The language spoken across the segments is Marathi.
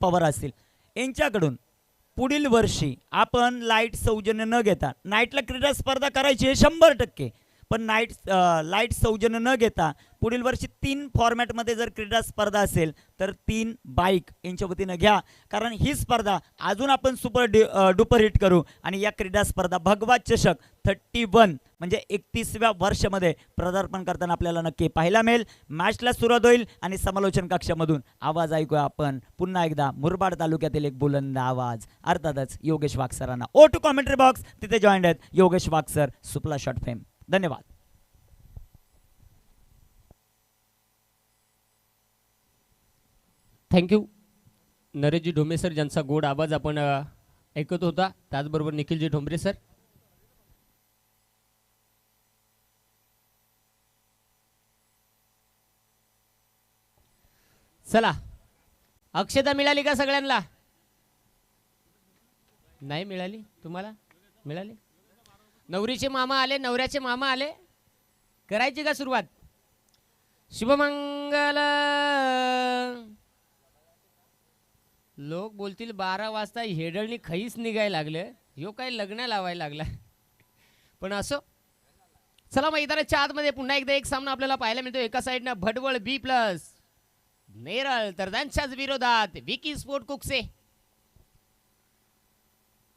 पवार असतील यांच्याकडून पुढील वर्षी आपण लाईट सौजन्य न घेता नाईटला क्रीडा स्पर्धा करायची आहे 100%, पण लाईट सौजन्य न घेता पुढील वर्षी 3 फॉर्मॅटमध्ये जर क्रीडा स्पर्धा असेल तर 3 बाईक यांच्या वतीनं घ्या, कारण ही स्पर्धा अजून आपण डुपर हिट करू आणि या क्रीडा स्पर्धा भगवा चषक 31 म्हणजे 31व्या वर्षामध्ये पदार्पण करताना आपल्याला नक्की पाहायला मिळेल. मॅचला सुरुवात होईल आणि समालोचन कक्षामधून आवाज ऐकूया आपण पुन्हा एकदा मुरबाड तालुक्यातील एक बुलंद आवाज, अर्थातच योगेश वाघ सरांना. ओ टू कॉमेंट्री बॉक्स, तिथे जॉईंट आहेत योगेश वाघ सर, सुपला शॉर्ट फेम. धन्यवाद. थँक्यू नरेशजी ढोंबरे सर, ज्यांचा गोड आवाज आपण ऐकत होता. त्याचबरोबर निखिलजी ढोंबरे सर. चला, अक्षता मिळाली का सगळ्यांना? नाही मिळाली? तुम्हाला मिळाली? नवरीचे मामा आले, नवऱ्याचे मामा आले. करायची का सुरुवात? शुभमंगल. लोक बोलतील 12 वाजता हेडळणी खईच निघायला लागलं, ह्यो काय लग्न लावायला लागला. पण असो, चला मैदानाच्या आतमध्ये पुन्हा एकदा एक सामना आपल्याला पाहायला मिळतो. एका साईडनं भडवळ B+ नेरळ, तर त्यांच्याच विरोधात विकी स्पोर्ट कुकसे.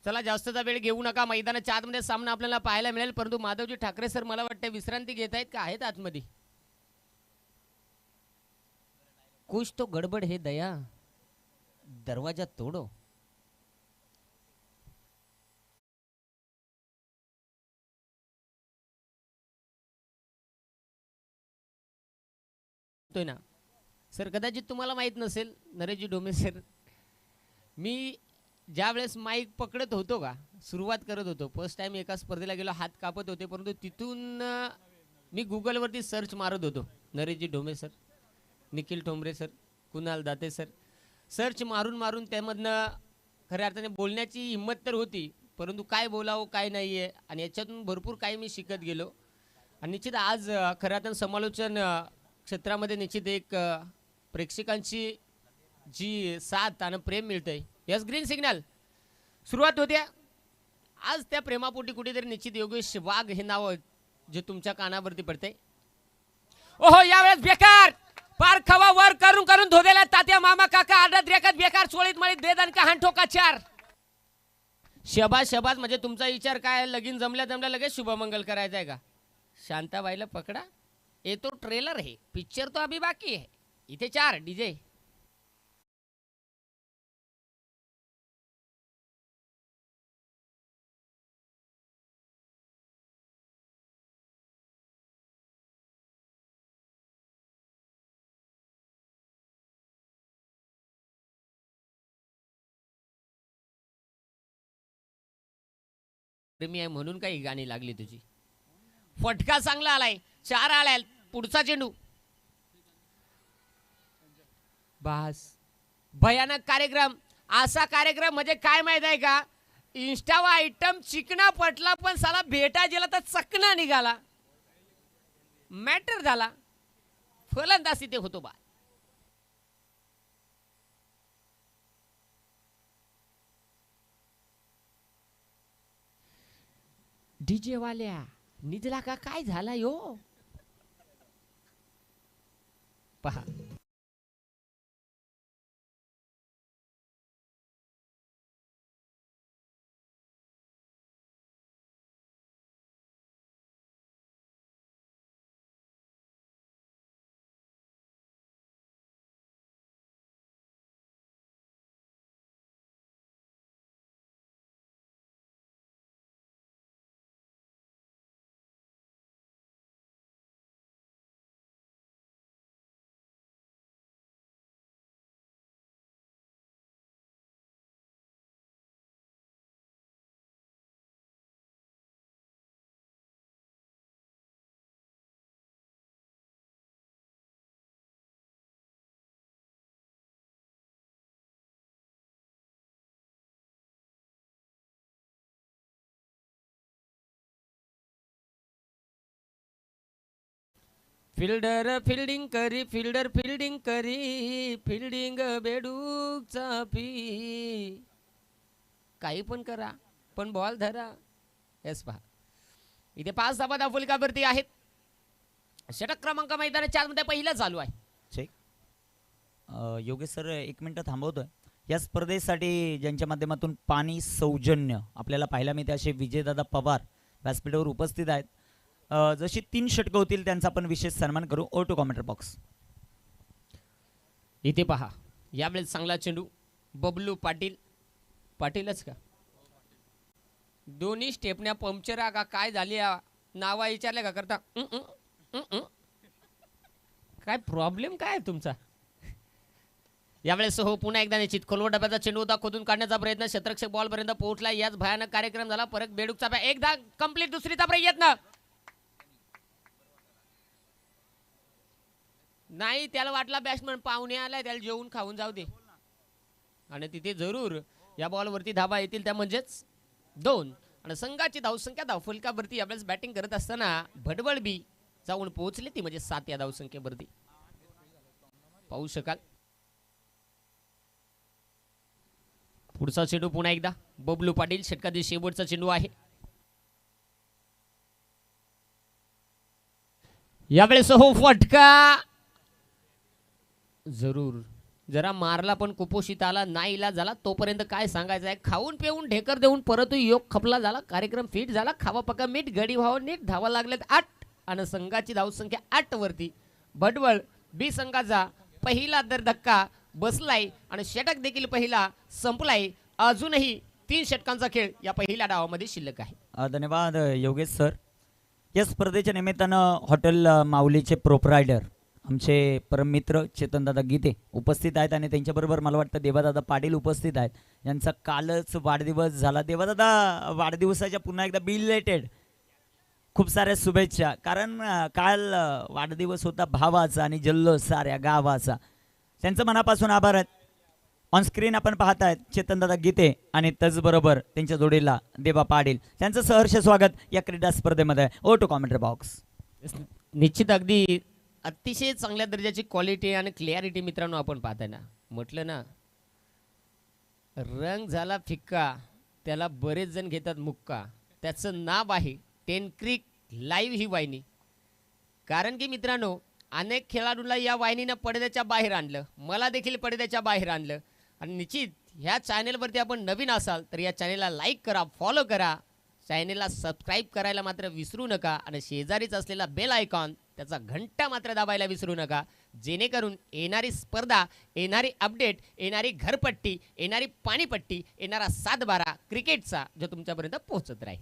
चला, जास्तचा वेळ घेऊ नका. मैदानाच्या आतमध्ये सामना आपल्याला पाहायला मिळेल, परंतु माधवजी ठाकरे सर मला वाटतं विश्रांती घेत आहेत का आहेत आतमध्ये? कुछ तो गडबड है दया, दरवाजा तोडो. ना सर, कदाचित तुम्हाला माहित नसेल नरेशजी ढोंबरे सर, मी ज्या वेळेस माईक पकडत होतो का, सुरुवात करत होतो, फर्स्ट टाइम एका स्पर्धेला गेलो, हात कापत होते, परंतु तिथून मी गुगलवरती सर्च मारत होतो. नरेशजी Dhombare sir, Nikhil Thombare sir, Kunal Date sir, search मारून मारून त्यामधनं खऱ्या अर्थाने बोलण्याची हिंमत तर होती, परंतु काय बोलावं काय नाही आहे, आणि याच्यातून भरपूर काही मी शिकत गेलो. आणि निश्चित आज खऱ्या अर्थाने समालोचन क्षेत्रामध्ये निश्चित एक प्रेक्षकांची जी साथ आणि प्रेम मिळतंय. यस, ग्रीन सिग्नल सुरुवात होत्या. आज त्या प्रेमापोटी कुठेतरी निश्चित योगेश वाघ हे नाव जे तुमच्या कानावरती पडते. ओहो, यावेळेस बेकार पार खवा वर करून करून धोदेला तात्या मामा काका आडत रेखत बेकार सोळीत मळीत देदन का हाण ठोका 4. शबाज शबाज. म्हणजे तुमचा विचार काय, लगीन जमल्या जमल्या लगेच शुभमंगल करायचा आहे का? शांताबाईला पकडा, ये तो ट्रेलर है, पिक्चर तो अभी बाकी है. इथे 4 डीजे. प्रेमी आहे म्हणून काही गाणी लागली तुझी. फटका चांगला आलाय, 4 आलाय. पुढचा चेंडू. बस, भयानक कार्यक्रम. असा कार्यक्रम म्हणजे काय माहित आहे का, इंस्टावा आयटम चिकना पटला, पण साला भेटा गेला तर चकना निघाला. मॅटर झाला. फलंदाज तिथे होतो बा. डीजे वाल्या निजला का काय झाला यो पहा. फिल्डर फिल्डिंग करी, फिल्डर फिल्डिंग करी, फिल्डिंग बेडूकचा पी. काही पण करा पण बॉल धरा. येस पहा इथे 5 धावा फुलकावरती आहेत. षटक क्रमांक मैदानाच्या आतमध्ये पहिला चालू आहे. चेक. योगेश सर 1 मिनिट थांबवतोय. या स्पर्धेसाठी ज्यांच्या माध्यमातून पाणी सौजन्य आपल्याला पाहायला मिळते असे विजयदादा पवार व्यासपीठावर उपस्थित आहेत. जशी 3 षटकं होतील त्यांचा आपण विशेष सन्मान करू. Over to commentator box. इथे पहा यावेळेस चांगला चेंडू. बबलू पाटील, पाटीलच का, दोन्ही स्टेपण्या पंक्चर का काय झाली नावा विचारल्या का करता. काय प्रॉब्लेम काय आहे तुमचा. यावेळेस हो पुन्हा एकदा निश्चित खोलवर डब्याचा चेंडू होता, खोदून काढण्याचा प्रयत्न, क्षेत्ररक्षक बॉल पर्यंत पोहोचला. याच भयानक कार्यक्रम झाला. परत बेडूकचा एकदा कंप्लीट, दुसरीचा प्रयत्न नाही. त्याला वाटला बॅट्समन पाहुणे आलाय, त्याला जेवून खाऊन जाऊ दे. आणि तिथे जरूर या बॉलवरती धाबा येतील, त्या म्हणजेच 2. आणि संघाची धावसंख्या धावफलकावरती यावेळेस बॅटिंग करत असताना भडवळ बी जाऊन पोहोचले, ती म्हणजे 7 या धावसंख्येवरती पाहू शकाल. पुढचा चेंडू पुन्हा एकदा बबलू पाटील. षटकातील शेवटचा चेंडू आहे. यावेळेस हो फटका जरूर जरा मारला पण कुपोषित आला, नाही इलाज झाला. तोपर्यंत काय सांगायचं आहे, खाऊन पिऊन ढेकर देऊन परत योग खपला झाला. कार्यक्रम फिट झाला. खावा पका मीठ, गडी व्हावं नीट. धावा लागल्यात 8 आणि संघाची धावसंख्या 8 वरती. भडवळ बी संघाचा पहिला दर धक्का बसलाय आणि षटक देखील पहिला संपलाय. अजूनही 3 षटकांचा खेळ या पहिल्या डावामध्ये शिल्लक आहे. धन्यवाद योगेश सर. या स्पर्धेच्या निमित्तानं हॉटेल माऊलीचे प्रोप्रायडर आमचे परममित्र चेतनदादा गीते उपस्थित आहेत आणि त्यांच्याबरोबर मला वाटतं देवादादा पाटील उपस्थित आहेत. यांचा कालच वाढदिवस झाला. देवादादा वाढदिवसाच्या पुन्हा एकदा बिलेटेड खूप साऱ्या शुभेच्छा. कारण काल वाढदिवस होता भावाचा आणि जल्लोष साऱ्या गावाचा. त्यांचं मनापासून आभार आहेत. ऑन स्क्रीन आपण पाहत आहेत चेतनदादा गीते आणि त्याचबरोबर त्यांच्या जोडीला देवा पाटील. त्यांचं सहर्ष स्वागत या क्रीडा स्पर्धेमध्ये. Over to commentary box. निश्चित अगदी अतिशय चांगल्या दर्जाची क्वालिटी आणि क्लिअरिटी मित्रांनो आपण पाहताय ना. म्हटलं ना रंग झाला फिक्का, त्याला बरेच जण घेतात मुक्का. त्याचं नाव आहे 10 क्रिक लाईव्ह ही वाहिनी. कारण की मित्रांनो अनेक खेळाडूला या वाहिनीनं पडद्याच्या बाहेर आणलं, मला देखील पडद्याच्या बाहेर आणलं. आणि निश्चित ह्या चॅनेलवरती आपण नवीन असाल तर या चॅनेलला लाईक करा, फॉलो करा, चॅनेलला सबस्क्राईब करायला मात्र विसरू नका. आणि शेजारीच असलेला बेल आयकॉन त्याचा घंटा मात्र दाबायला विसरू नका, जेणेकरून येणारी स्पर्धा, येणारी अपडेट, येणारी घरपट्टी, येणारी पाणीपट्टी, येणारा 7-12 क्रिकेटचा जो तुमच्यापर्यंत पोहोचत राहील.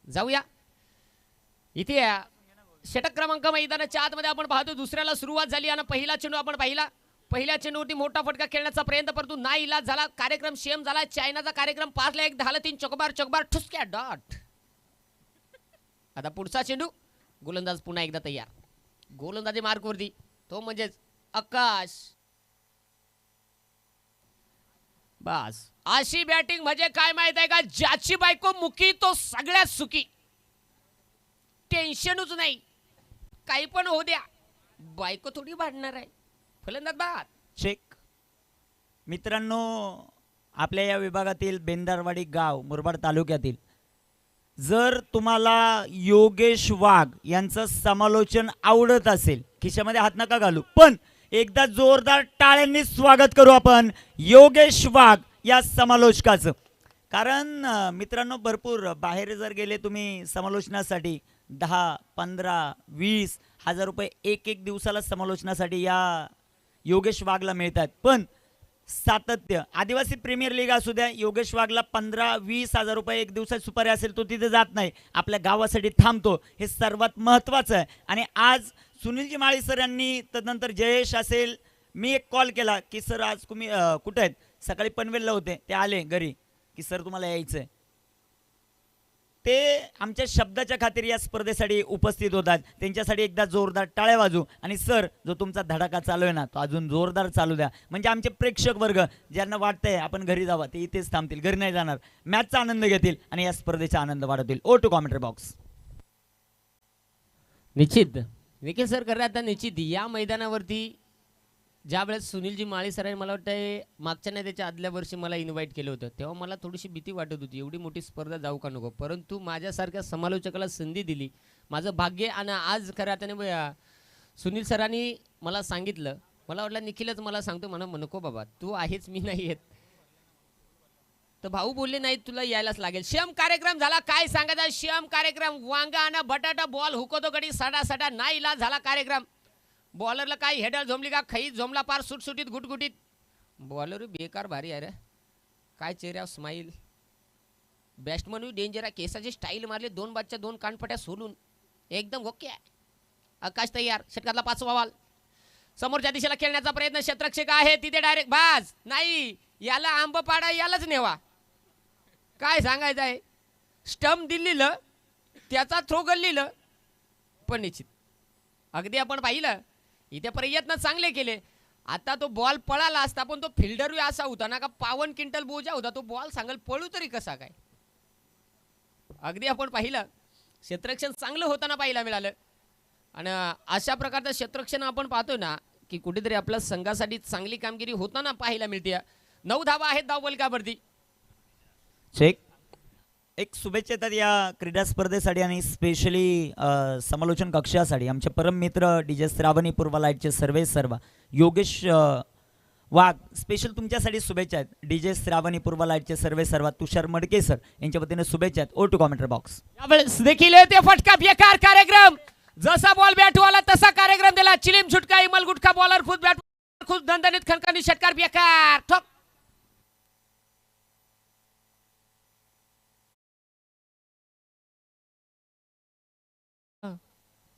जाऊया इथे षटक क्रमांक मैदानाच्या आतमध्ये आपण पाहतो. दुसऱ्याला सुरुवात झाली आणि पहिला चेंडू आपण पाहिला. पहिल्या चेंडूवरती मोठा फटका खेळण्याचा प्रयत्न परंतु नाही इलाज झाला. कार्यक्रम शेम झाला. चायनाचा कार्यक्रम 5ला 1 10ला 3 चौकार ठुसक्या डॉट. आता पुढचा चेंडू. गोलंदाज पुन्हा एकदा तयार. गोलंदाजी मार्कवरती तो म्हणजेच आकाश. बस अशी बॅटिंग म्हणजे काय माहित आहे का, ज्याची बायको मुकी तो सगळ्यात सुखी. टेन्शनच नाही, काही पण होऊ द्या, बायको थोडी भांडणार आहे. फलंदाज बाद. चेक. मित्रांनो आपल्या या विभागातील बेंदारवाडी गाव मुरबाड तालुक्यातील जर तुम्हाला योगेश वाघ यांचं समालोचन आवडत असेल, खिशामध्ये हात नका घालू, पण एकदा जोरदार टाळ्यांनी स्वागत करू आपण योगेश वाघ या समालोचकाचं. कारण मित्रांनो भरपूर बाहेर जर गेले तुम्ही समालोचनासाठी 10, 15, 20 हजार रुपये एक दिवसाला समालोचनासाठी या योगेश वाघला मिळतात. पण सातत्य, आदिवासी प्रीमियर लीग असू द्या, योगेश वाघला 15-20 हजार रुपये एक दिवसात सुपारी असेल, तो तिथे जात नाही, आपल्या गावासाठी थांबतो. हे सर्वात महत्त्वाचं आहे. आणि आज सुनीलजी माळी सर यांनी, तदनंतर जयेश असेल, मी एक कॉल केला की सर आज तुम्ही कुठे आहेत, सकाळी पनवेलला होते, ते आले घरी की सर तुम्हाला यायचं आहे. ते आमच्या शब्दाच्या खातीर या स्पर्धेसाठी उपस्थित होतात. त्यांच्यासाठी एकदा जोरदार टाळ्या वाजू. आणि सर जो तुमचा धडाका चालू आहे ना तो अजून जोरदार चालू द्या, म्हणजे आमचे प्रेक्षक वर्ग ज्यांना वाटतंय आपण घरी जावं ते इथेच थांबतील, घरी नाही जाणार, मॅचचा आनंद घेतील आणि या स्पर्धेचा आनंद वाढवतील. Over to commentary box. निश्चित निखिल सर खरं आता निश्चित या मैदानावरती ज्यावेळेस सुनीलजी माळी सरांनी मला वाटतं मागच्या नाही त्याच्या आदल्या वर्षी मला इन्व्हाइट केलं होतं, तेव्हा मला थोडीशी भीती वाटत होती एवढी मोठी स्पर्धा जाऊ का नको, परंतु माझ्यासारख्या समालोचकाला संधी दिली, माझं भाग्य. आणि आज खरं आता सुनील सरांनी मला सांगितलं, मला वाटलं निखिलच मला सांगतो, म्हणा नको बाबा तू आहेच मी नाही येत, तर भाऊ बोलले नाही तुला यायलाच लागेल. श्याम कार्यक्रम झाला, काय सांगायचा श्याम कार्यक्रम, वांगा आणि बटाटा बॉल हुकतो गडी सडा सडा, नाही इलाज झाला कार्यक्रम. बॉलरला काय हेडर झोमली का खई झोमला पार सुटसुटीत गुटगुटीत, बॉलर बेकार भारी आहे रे, काय चेहऱ्यावर स्माईल, बॅट्समन डेंजर आहे, केसाची स्टाईल मारली, 2 बादच्या 2 कानपट्या सोडून एकदम ओके. आकाश तयार, षटकातला 5वा बॉल, समोरच्या दिशेला खेळण्याचा प्रयत्न, क्षेत्ररक्षक आहे तिथे डायरेक्ट बाज, नाही याला आंबपाडा यालाच नेवा, काय सांगायचं आहे. स्टंप दिल्लीलं त्याचा थ्रो गल्लीलं, पण निश्चित अगदी आपण पाहिलं इथे प्रयत्न चांगले केले. आता तो बॉल पळाला असता, पण तो फिल्डर असा होता ना का 52 क्विंटल बोजा होता, तो बॉल सांगल पळू तरी कसा काय. अगदी आपण पाहिलं क्षेत्ररक्षण चांगलं होताना पाहायला मिळालं. आणि अशा प्रकारचं क्षेत्ररक्षण आपण पाहतो ना की कुठेतरी आपल्या संघासाठी चांगली कामगिरी होताना पाहायला मिळते. 9 धावा आहेत धावफलकावरती. चेक एक शुभेच्छा येतात या क्रीडा स्पर्धेसाठी आणि स्पेशली समालोचन कक्षासाठी आमचे परम मित्र DJ श्रावणी पूर्वा लाईटचे सर्व योगेश वाघ, स्पेशल तुमच्यासाठी शुभेच्छा आहेत. DJ श्रावणी पूर्वा लाईटचे सर्व तुषार मडके सर यांच्या वतीने शुभेच्छा आहेत. To commentator box. यावेळेस देखील ते फटका बेकार कार्यक्रम, जसा बॉल बॅट आला तसा कार्यक्रम दिला, चिलीम झुटका इमल गुटका बॉलर खुद बॅट खुद दणदणीत खणखणी षटकार बेकार ठोक.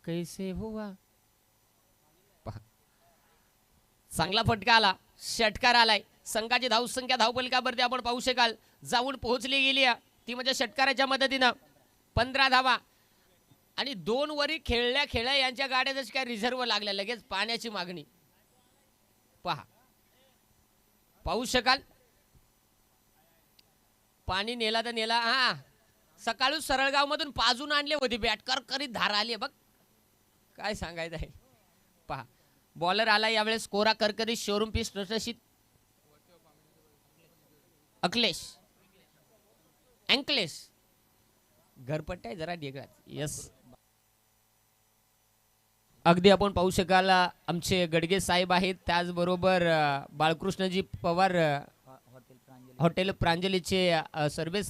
कैसे हुआ, चांगला फटका आला, षटकार आलाय. संघाची धावसंख्या धावफलकावरती आपण पाहू शकाल जाऊन पोहोचली गेली, ती म्हणजे षटकाराच्या मदतीनं 15 धावा. आणि 2 वरी खेळल्या यांच्या गाड्या जशी काय रिझर्व लागल्या, लगेच पाण्याची मागणी पहा, पाहू शकाल. पाणी नेला तर नेला. हा सकाळी सरळगाव मधून पाजून आणले होते बॅटकर करीत धार आली बघ, काय सांगायचं आहे. पहा बॉलर आला यावेळेस कोरा करकरी शोरूम पीस टसटशीत अखिलेश अंकलेश घरपट्टा आहे जरा डेगळा. यस अगदी आपण पाहू शकाल आमचे गडगे साहेब आहेत, त्याचबरोबर बाळकृष्णजी पवार हॉटेल प्रांजलीचे सर्व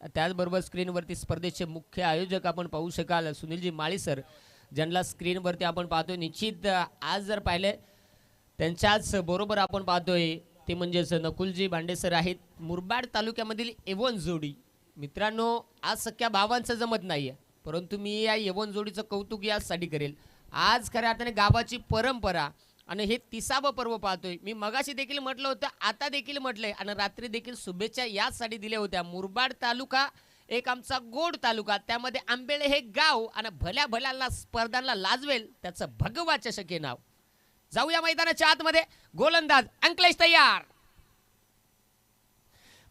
त्याचबरोबर स्क्रीनवरती स्पर्धेचे मुख्य आयोजक आपण पाहू शकाल सुनीलजी माळी सर, ज्यांना स्क्रीनवरती आपण पाहतोय. निश्चित आज जर पाहिले त्यांच्याच बरोबर आपण पाहतोय ते म्हणजेच नकुलजी भांडे सर आहेत, मुरबाड तालुक्यामधील एवन जोडी. मित्रांनो आज सख्या भावांचं जमत नाहीये, परंतु मी या एवन जोडीचं कौतुक यासाठी करेल. आज खऱ्या अर्थाने गावाची परंपरा आणि हे 30वे पर्व पाहतोय. मी मगाशी देखील म्हटलं होतं, आता देखील म्हटलंय आणि रात्री देखील शुभेच्छा यासाठी दिल्या होत्या. मुरबाड तालुका एक आमचा गोड तालुका, त्यामध्ये आंबेळे हे गाव आणि भल्या भल्याला स्पर्धांना लाजवेल त्याचं भगवा चषक हे नाव. जाऊया मैदानाच्या आतमध्ये. गोलंदाज अंकलेश तयार.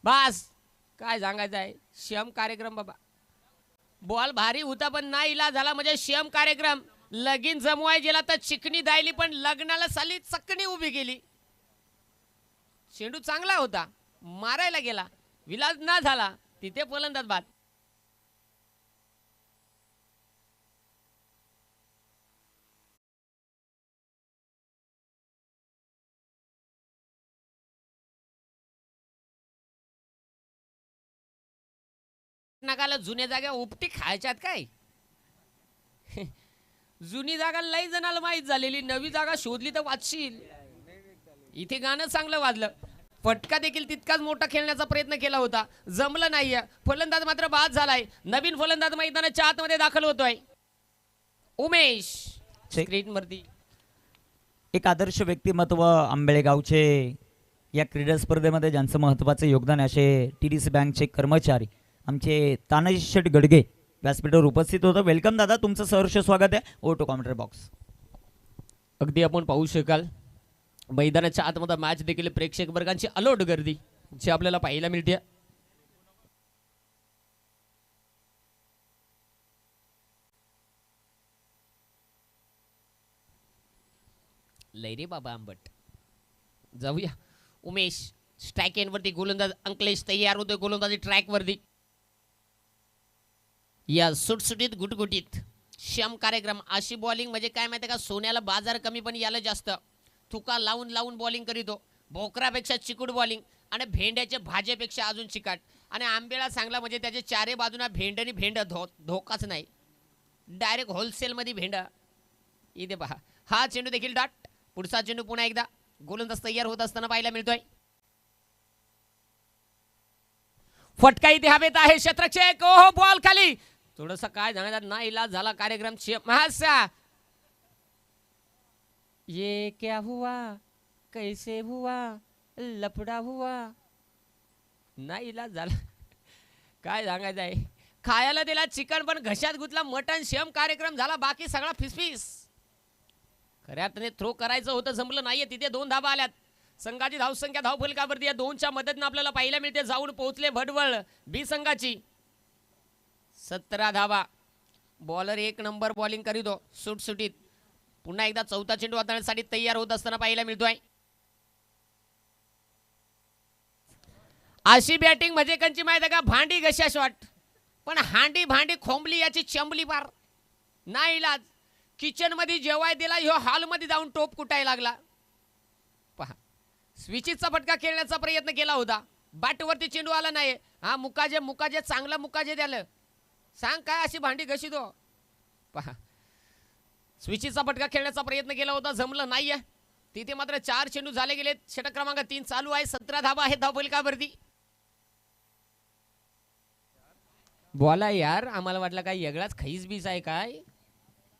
बस काय सांगायचं आहे, श्याम कार्यक्रम बाबा. बॉल भारी होता पण नाही इलाज झाला, म्हणजे श्याम कार्यक्रम. लगीन जमवाय गेला तर चिकणी दायली, पण लग्नाला साली चकणी उभी केली. चेंडू चांगला होता, मारायला गेला, विलाज ना झाला, तिथे फलंदाज बाद. नकाला जुन्या जागा उपटी खायच्यात काय. जुनी जागा लई जणाला माहीत झालेली, नवी जागा शोधली तर वाचशील. इथे गाणं चांगलं वाजलं, फटका देखील तितकाच मोठा खेळण्याचा प्रयत्न केला होता, जमलं नाहीये. फलंदाज मात्र बाद झालाय. नवीन फलंदाज मैदानाच्या आतमध्ये दाखल होतोय उमेश. स्क्रीनवरती एक आदर्श व्यक्तिमत्व आंबेळे गावचे या क्रीडा स्पर्धेमध्ये ज्यांचं महत्त्वाचं योगदान आहे असे TDC बँकचे कर्मचारी आमचे तानाजी शेठ गडगे व्यासपीठावर उपस्थित होतं. वेलकम दादा, तुमचं सहर्ष स्वागत आहे. To commentator box. अगदी आपण पाहू शकाल मैदानाच्या आतमध्ये मॅच देखील प्रेक्षक वर्गांची अलोट गर्दी जी आपल्याला पाहायला मिळते. चाललंय रे बाबा आंबट. जाऊया. उमेश स्ट्राईक एंडवरती गोलंदाज अंकलेश तयार होतोय गोलंदाजी ट्रॅक वरती. या सुटसुटीत गुटगुटीत श्याम कार्यक्रम. अशी बॉलिंग म्हणजे काय माहिती का, सोन्याला बाजार कमी पण याला जास्त. तुका लावून लावून बॉलिंग करीतो. भोकरापेक्षा चिकूट बॉलिंग आणि भेंड्याच्या भाजेपेक्षा अजून चिकाट. आणि आंबेला चांगला म्हणजे त्याचे चारे बाजूना भेंड आणि भेंड धोकाच नाही. डायरेक्ट होलसेलमध्ये भेंड. इथे पहा हा चेंडू देखील डाट. पुढचा चेंडू पुन्हा एकदा गोलंदाज तयार होत असताना पाहायला मिळतोय. फटका इथे हवेत आहे. क्षेत्ररक्षक ओहो बॉल खाली. थोडस काय सांगायचं ना इलाज झाला कार्यक्रम. महासा ये क्या हुआ कैसे हुआ लफड़ा हुआ. नाही इलाज झाला. काय सांगायचं आहे. खायला दिला चिकन पण घशात गुतला मटन. शेम कार्यक्रम झाला बाकी सगळा फिसफिस. खऱ्या अर्थाने थ्रो करायचं होतं जमलं नाहीये. तिथे 2 धाबा आल्यात. संघाची धावसंख्या धावफलकावरती या 2च्या मदतीने आपल्याला पाहायला मिळते. जाऊन पोहोचले भडवळ बी संघाची 17 धाबा. बॉलर 1 नंबर बॉलिंग करीतो सुटसुटीत. पुन्हा एकदा चौथा चेंडू हाताळण्यासाठी तयार होत असताना पाहायला मिळतोय. अशी बॅटिंग म्हणजे कंची माहिती का, भांडी घशा शॉट पण हांडी भांडी खोंबली याची चंबली पार. नाही इलाज. किचन मध्ये जेवाय दिला ह्यो हॉल मध्ये जाऊन टोप कुटायला लागला. पहा स्विचिचा फटका खेळण्याचा प्रयत्न केला होता. बॅटवरती चेंडू आला नाही. हा मुकाजे चांगला मुकाजे द्यालं. सांग काय अशी भांडी घशी तो. पहा स्विचिचा फटका खेळण्याचा प्रयत्न केला होता जमलं नाहीये. तिथे मात्र 4 चेंडू झाले गेले. षटक क्रमांक 3 चालू आहे. 17 धाबा आहेत धावफलकावरती. बोला यार आम्हाला वाटलं काय वेगळाच खैस बीस आहे काय.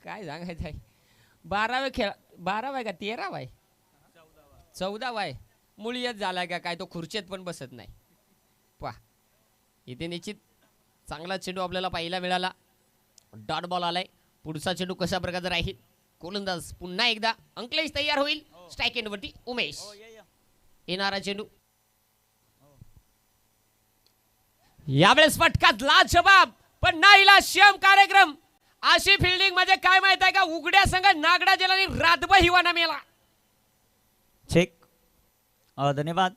काय सांगायचं आहे. 12वे खेळ 12वा आहे का 13वा आहे 14वा आहे. मुळीच झाला का काय तो खुर्चीत पण बसत नाही. पहा इथे निश्चित चांगला चेंडू आपल्याला पाहायला मिळाला. डॉट बॉल आलाय. पुढचा चेंडू कशा प्रकारचा राहील. गोलंदाज पुन्हा एकदा अंकलेश तयार होईल. स्ट्राईक एंडवरती उमेश. येणारा चेंडू यावेळेस फटका लाजवाब पण नाहीला श्याम कार्यक्रम. अशी फिल्डिंग म्हणजे काय माहित आहे का, उघड्या संघ नागडा जेलानी रातभर हिवाना मेला. चेक. धन्यवाद.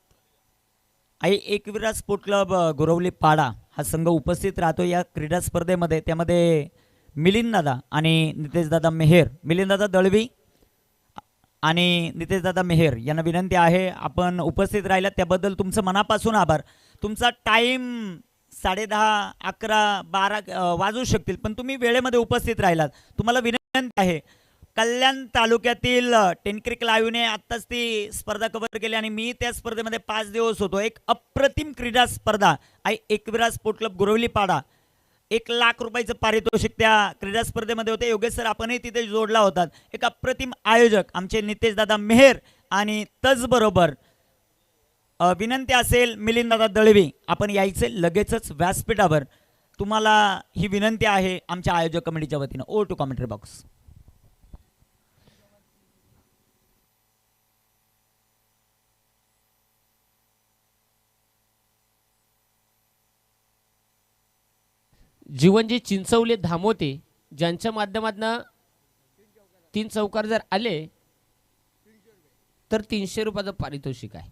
आई एकविरा स्पोर्ट क्लब गोरवली पाडा हा संघ उपस्थित राहतो या क्रीडा स्पर्धेमध्ये. त्यामध्ये मिलिंद दादा आणि नितेश दादा मेहेर, मिलिंद दादा दळवी आणि नितेश दादा मेहेर यांना विनंती आहे आपण उपस्थित राहिला त्याबद्दल तुमचं मनापासून आभार. तुमचा टाइम 10:30, 11, 12 वाजू शकतील पण तुम्ही वेळेमध्ये उपस्थित राहिलात. तुम्हाला विनंती आहे. कल्याण तालुक्यातील टेनक्रिक लाईव्हने आत्ताच ती स्पर्धा कव्हर केली आणि मी त्या स्पर्धेमध्ये 5 दिवस होतो. एक अप्रतिम क्रीडा स्पर्धा आई एकविरा स्पोर्ट क्लब गोरवली पाडा. 1 लाख रुपयाचं पारितोषिक त्या क्रीडा स्पर्धेमध्ये होते. योगेश सर आपणही तिथे जोडला होतात. एक अप्रतिम आयोजक आमचे नितेश दादा मेहेर आणि तचबरोबर विनंती असेल मिलिंद दादा दळवी आपण यायचे लगेचच व्यासपीठावर. तुम्हाला ही विनंती आहे आमच्या आयोजक कमिटीच्या वतीनं. Over to commentary box. जीवनजी चिंचवले धामोते ज्यांच्या माध्यमातून 3 चौकार जर आले तर 300 रुपयाचं पारितोषिक आहे.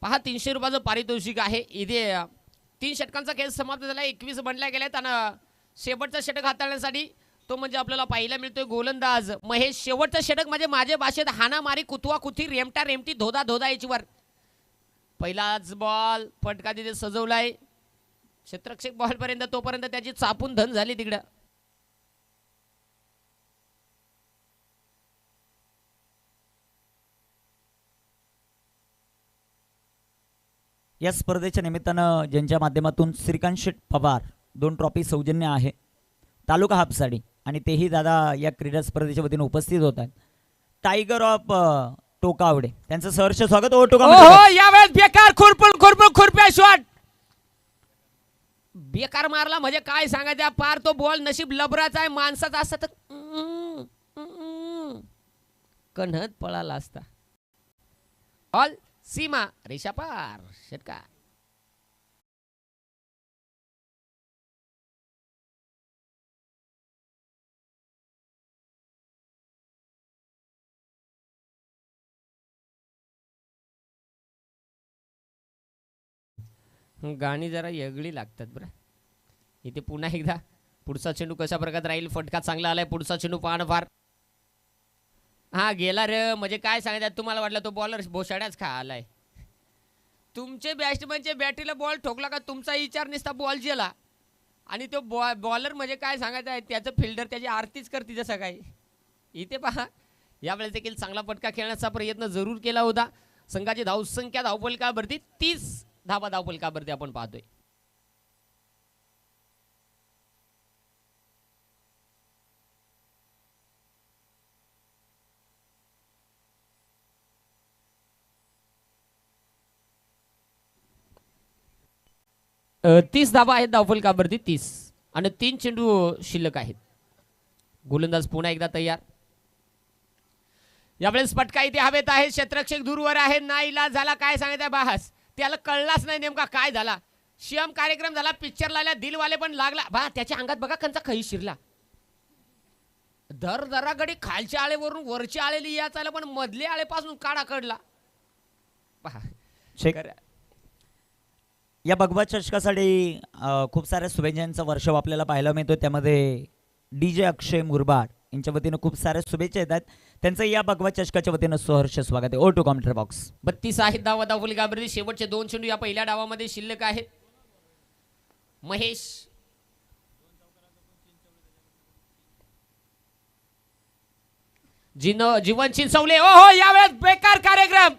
पहा 300 रुपयाचं पारितोषिक आहे. इथे 3 षटकांचा खेळ समाप्त झाला. 21 बनल्या गेल्यात आणि शेवटचा षटक हाताळण्यासाठी तो म्हणजे आपल्याला पाहायला मिळतोय गोलंदाज महेश. शेवटचं षटक म्हणजे माझ्या भाषेत हानामारी कुतवा कुथी रेमटा रेमटी धोदा धोदा याचीवर. पहिलाच बॉल फटका तिथे सजवलाय. क्षेत्ररक्षक बॉल पर्यंत तोपर्यंत त्याची चापून धन झाली तिकडं. या स्पर्धेच्या निमित्तानं ज्यांच्या माध्यमातून श्रीकांत शेठ पवार 2 ट्रॉफी सौजन्य आहे तालुका हापसाडी आणि तेही दादा या क्रीडा स्पर्धेच्या वतीने उपस्थित होत आहेत. टायगर ऑफ टोकावडे त्यांचं सहर्ष स्वागत. ओ टोका यावेळेस बेकार खुरप्या शॉट बेकार मारला म्हणजे काय सांगायचं. पार तो बॉल नशीब लबराचा आहे. माणसाचा असता तर कन्हत पळाला असता. बॉल सीमा रेषा पार षटकार. गाणी जरा वेगळी लागतात बरं. इथे पुन्हा एकदा पुढचा चेंडू कशा प्रकारे राहील. फटका चांगला आलाय. पुढचा चेंडू पाहणं फार हा गेला रे. म्हणजे काय सांगायचं तुम्हाला वाटलं तो बॉलर भोशाड्याच खा आलाय. तुमचे बॅट्समनचे बॅटीला बॉल ठोकला का तुमचा विचार नसता बॉल गेला. आणि तो बॉलर म्हणजे काय सांगायचं आहे त्याचं फिल्डर त्याची आरतीच करते जसं काय. इथे पहा यावेळेस देखील चांगला फटका खेळण्याचा प्रयत्न जरूर केला होता. संघाची धावसंख्या धावफलकावरती 30 धावा धावफलकावरती आपण पाहतोय. तीस धावा आहेत धावफलकावरती 30 आणि 3 चेंडू शिल्लक आहेत. गोलंदाज पुन्हा एकदा तयार. यावेळेस फटका इथे हवेत आहे. क्षेत्ररक्षक दूरवर आहे. नाईला झाला काय सांगायचं बाहस. त्याला कळलाच नाही नेमका काय झाला. शियम कार्यक्रम झाला. पिक्चर लागला. दिलवाले पण लागला बा. त्याच्या अंगात बघा कंचा खई शिरला. दर दरागडी खालच्या आळेवरून वरच्या आळेली या चाल पण मधल्या आळेपासून काढा कडला पहा. या भगवा चषकासाठी खूप साऱ्या शुभेच्छांचा वर्षाव आपल्याला पाहायला मिळतो. त्यामध्ये DJ अक्षय मुरबाड यांच्या वतीनं खूप साऱ्या शुभेच्छा येतात. त्यांचं या भगवा चषकाच्या वतीनं सहर्ष स्वागत आहे. ओ टू कॉमेंटरी बॉक्स. 32 आहेत धावा धावफलकावरती. शेवटचे 2 चेंडू या पहिल्या डावामध्ये शिल्लक आहेत. महेश जीवन चिंचवले. ओहो यावेळेस बेकार कार्यक्रम.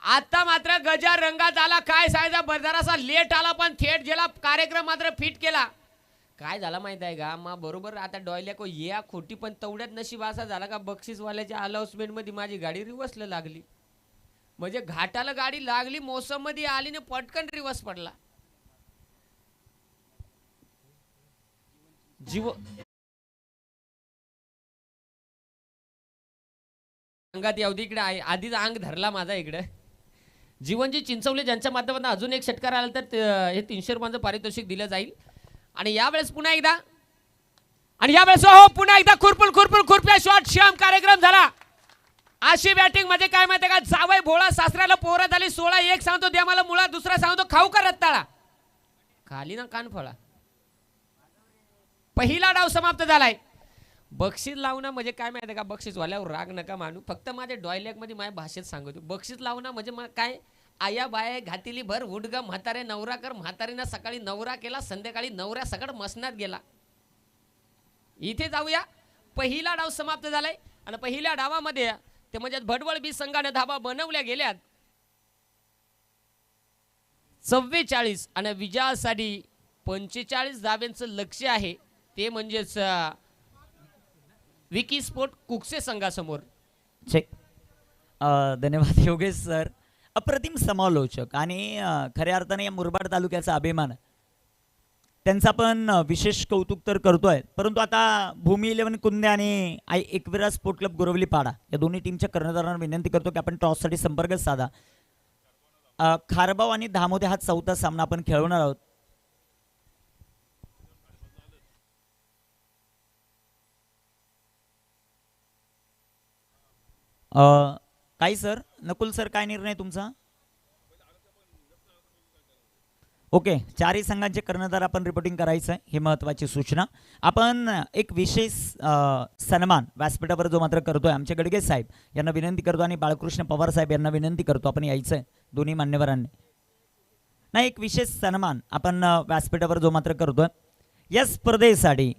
आता मात्र गजा रंगात आला. काय सांगायचा बरदारासा लेट आला पण थेट गेला. कार्यक्रम मात्र फिट केला. काय झाला माहित आहे का मा बरोबर आता डॉयल्या को या खोटी पण तेवढ्यात नशीब असा झाला का बक्षीसवाल्याच्या अनाउन्समेंट मध्ये माझी गाडी रिवर्सला लागली. म्हणजे घाटाला गाडी लागली मोसम मध्ये आली ने पटकन रिवर्स पडला. जीव अंगात यावधी इकडे आहे. आधीच अंग धरला माझा इकडे. जीवनजी चिंचवले ज्यांच्या माध्यमातून अजून एक षटकार आला तर हे 300 रुपयांचं पारितोषिक दिलं जाईल. आणि यावेळेस पुन्हा एकदा हो पुन्हा एकदा खुरप्या शॉट श्याम कार्यक्रम झाला. अशी बॅटिंग मध्ये काय माहिती का जावई भोळा सासऱ्याला पोरा झाली 16-1 सांगतो द्या मला मुळा. दुसरा सांगतो खाऊ का रत्ताळा खाली ना कान फळा. पहिला डाव समाप्त झालाय. बक्षीस लावणं म्हणजे काय माहिती का बक्षीस वाल्यावर राग नका मानू. फक्त माझ्या डॉयलॅक मध्ये माझ्या भाषेत सांगतो. बक्षीस लावणं म्हणजे काय आया बाया घातीली भर उडग म्हातारे नवरा कर. म्हातारीनं सकाळी नवरा केला संध्याकाळी नवऱ्या सगळं मसनात गेला. इथे जाऊया. पहिला डाव समाप्त झालाय आणि पहिल्या डावामध्ये ते म्हणजे भडवळ बी संघाने धाबा बनवल्या गेल्यात 44 आणि विजयासाठी 45 धाब्यांचं लक्ष आहे. ते म्हणजेच विकी स्पोर्ट कुकसे संघासमोर. धन्यवाद योगेश सर. अप्रतिम समालोचक आणि खऱ्या अर्थाने या मुरबाड तालुक्याचा अभिमान. त्यांचा पण विशेष कौतुक तर करतोय. परंतु आता भूमी 11 कुंदे आणि एकविरा स्पोर्ट क्लब गोरवली पाडा या दोन्ही टीमच्या कर्णधारांना विनंती करतो की आपण टॉससाठी संपर्क साधा. खारबाव आणि धामोदे हा चौथा सामना आपण खेळवणार आहोत. काय सर नकुल सर काय निर्णय तुमचा. ओके चारही संघांचे कर्णधार आपण रिपोर्टिंग करायचं आहे. ही महत्त्वाची सूचना. आपण एक विशेष सन्मान व्यासपीठावर जो मात्र करतोय आमचे गडगे साहेब यांना विनंती करतो आणि बाळकृष्ण पवार साहेब यांना विनंती करतो आपण यायचं आहे दोन्ही मान्यवरांनी. नाही एक विशेष सन्मान आपण व्यासपीठावर जो मात्र करतोय या स्पर्धेसाठी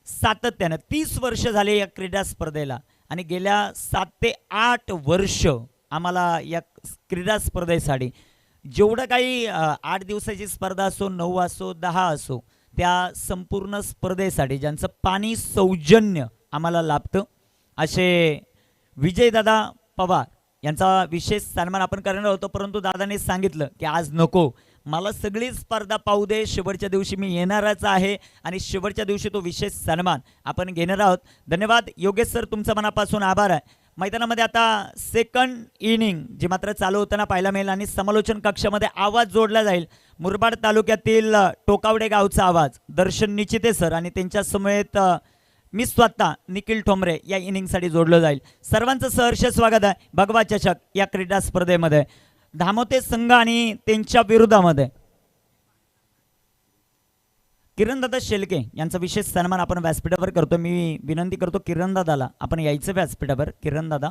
सातत्यानं 30 वर्ष झाले या क्रीडा स्पर्धेला आणि गेल्या 7 ते 8 वर्ष आम्हाला या क्रीडा स्पर्धेसाठी जेवढं काही 8 दिवसाची स्पर्धा असो 9 असो 10 असो त्या संपूर्ण स्पर्धेसाठी ज्यांचं पाणी सौजन्य आम्हाला लाभतं असे विजयदादा पवार यांचा विशेष सन्मान आपण करणार होतो. परंतु दादाने सांगितलं की आज नको मला सगळी स्पर्धा पाहू दे. शेवटच्या दिवशी मी येणारच आहे आणि शेवटच्या दिवशी तो विशेष सन्मान आपण घेणार आहोत. धन्यवाद योगेश सर तुमचा मनापासून आभार आहे. मैदानामध्ये आता सेकंड इनिंग जी मात्र चालू होताना पाहायला मिळेल आणि समालोचन कक्षामध्ये आवाज जोडला जाईल मुरबाड तालुक्यातील टोकावडे गावचा आवाज दर्शन निचिते सर आणि त्यांच्या समेत मी स्वतः निखिल ठोंबरे या इनिंगसाठी जोडलं जाईल. सर्वांचं सहर्ष स्वागत आहे भगवा चषक या क्रीडा स्पर्धेमध्ये. धामोते संघ आणि त्यांच्या विरोधामध्ये किरणदादा शेलके यांचा विशेष सन्मान आपण व्यासपीठावर करतो. मी विनंती करतो किरणदादाला आपण यायचं व्यासपीठावर. किरणदादा,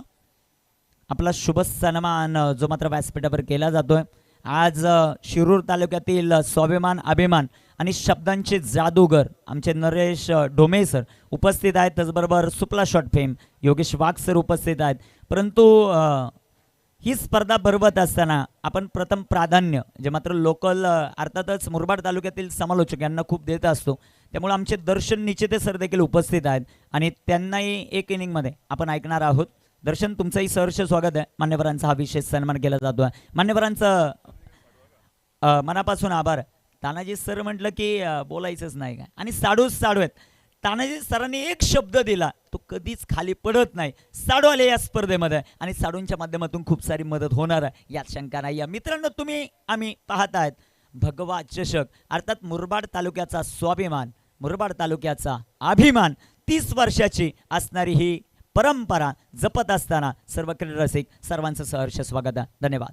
आपला शुभ सन्मान जो मात्र व्यासपीठावर केला जातोय. आज शिरूर तालुक्यातील स्वाभिमान अभिमान आणि शब्दांचे जादूगर आमचे नरेश ढोमे सर उपस्थित आहेत. त्याचबरोबर सुपला शॉर्ट फेम योगेश वाघ सर उपस्थित आहेत. परंतु ही स्पर्धा भरवत असताना आपण प्रथम प्राधान्य जे मात्र लोकल अर्थातच मुरबाड तालुक्यातील समालोचक यांना खूप देत असतो. त्यामुळे आमचे दर्शन निचिते सर देखील उपस्थित आहेत आणि त्यांनाही एक इनिंगमध्ये आपण ऐकणार आहोत. दर्शन, तुमचंही सहर्ष स्वागत आहे. मान्यवरांचा हा विशेष सन्मान केला जातो आहे. मान्यवरांचं मनापासून आभार. तानाजी सर म्हटलं की बोलायचंच नाही काय, आणि साडू आहेत. तानाजी सरांनी एक शब्द दिला तो कधीच खाली पडत नाही. साडू आले या स्पर्धेमध्ये आणि साडूंच्या माध्यमातून खूप सारी मदत होणार आहे यात शंका नाही. या मित्रांनो, तुम्ही आम्ही पाहत आहेत भगवा चषक अर्थात मुरबाड तालुक्याचा स्वाभिमान, मुरबाड तालुक्याचा अभिमान. 30 वर्षाची असणारी ही परंपरा जपत असताना सर्व क्रीडा रसिक सर्वांचं सहर्ष स्वागत आहे. धन्यवाद.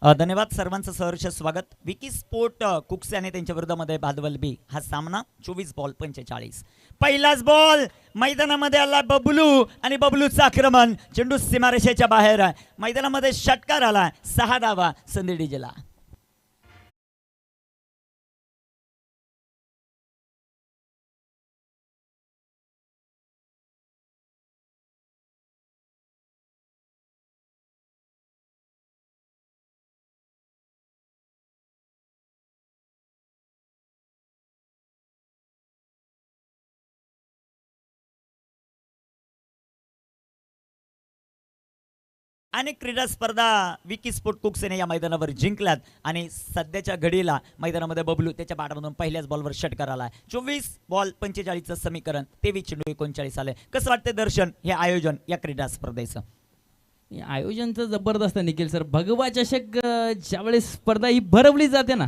धन्यवाद, सर्वांचं सहर्ष स्वागत. विकी स्पोर्ट कुक्स आणि त्यांच्या विरोधामध्ये भादवलबी हा सामना 24 बॉल 45. पहिलाच बॉल मैदानामध्ये आला बबलू आणि बबलूचं आक्रमण. चेंडू सीमारेषेच्या बाहेर आहे. मैदानामध्ये षटकार आला. 6 धावा संधी डीजेला. अनेक क्रीडा स्पर्धा विकी स्पोर्ट कुक्सेने या मैदानावर जिंकल्यात आणि सध्याच्या घडीला मैदानामध्ये बबलू त्याच्या बाटामधून पहिल्याच बॉलवर षटकार आला. 24 बॉल 45चं समीकरण 23 चेंडू 39 आले. कसं वाटतं दर्शन हे आयोजन या क्रीडा स्पर्धेचं? आयोजनचं जबरदस्त निखिल सर. भगवा चषक ज्यावेळेस स्पर्धा ही भरवली जाते ना,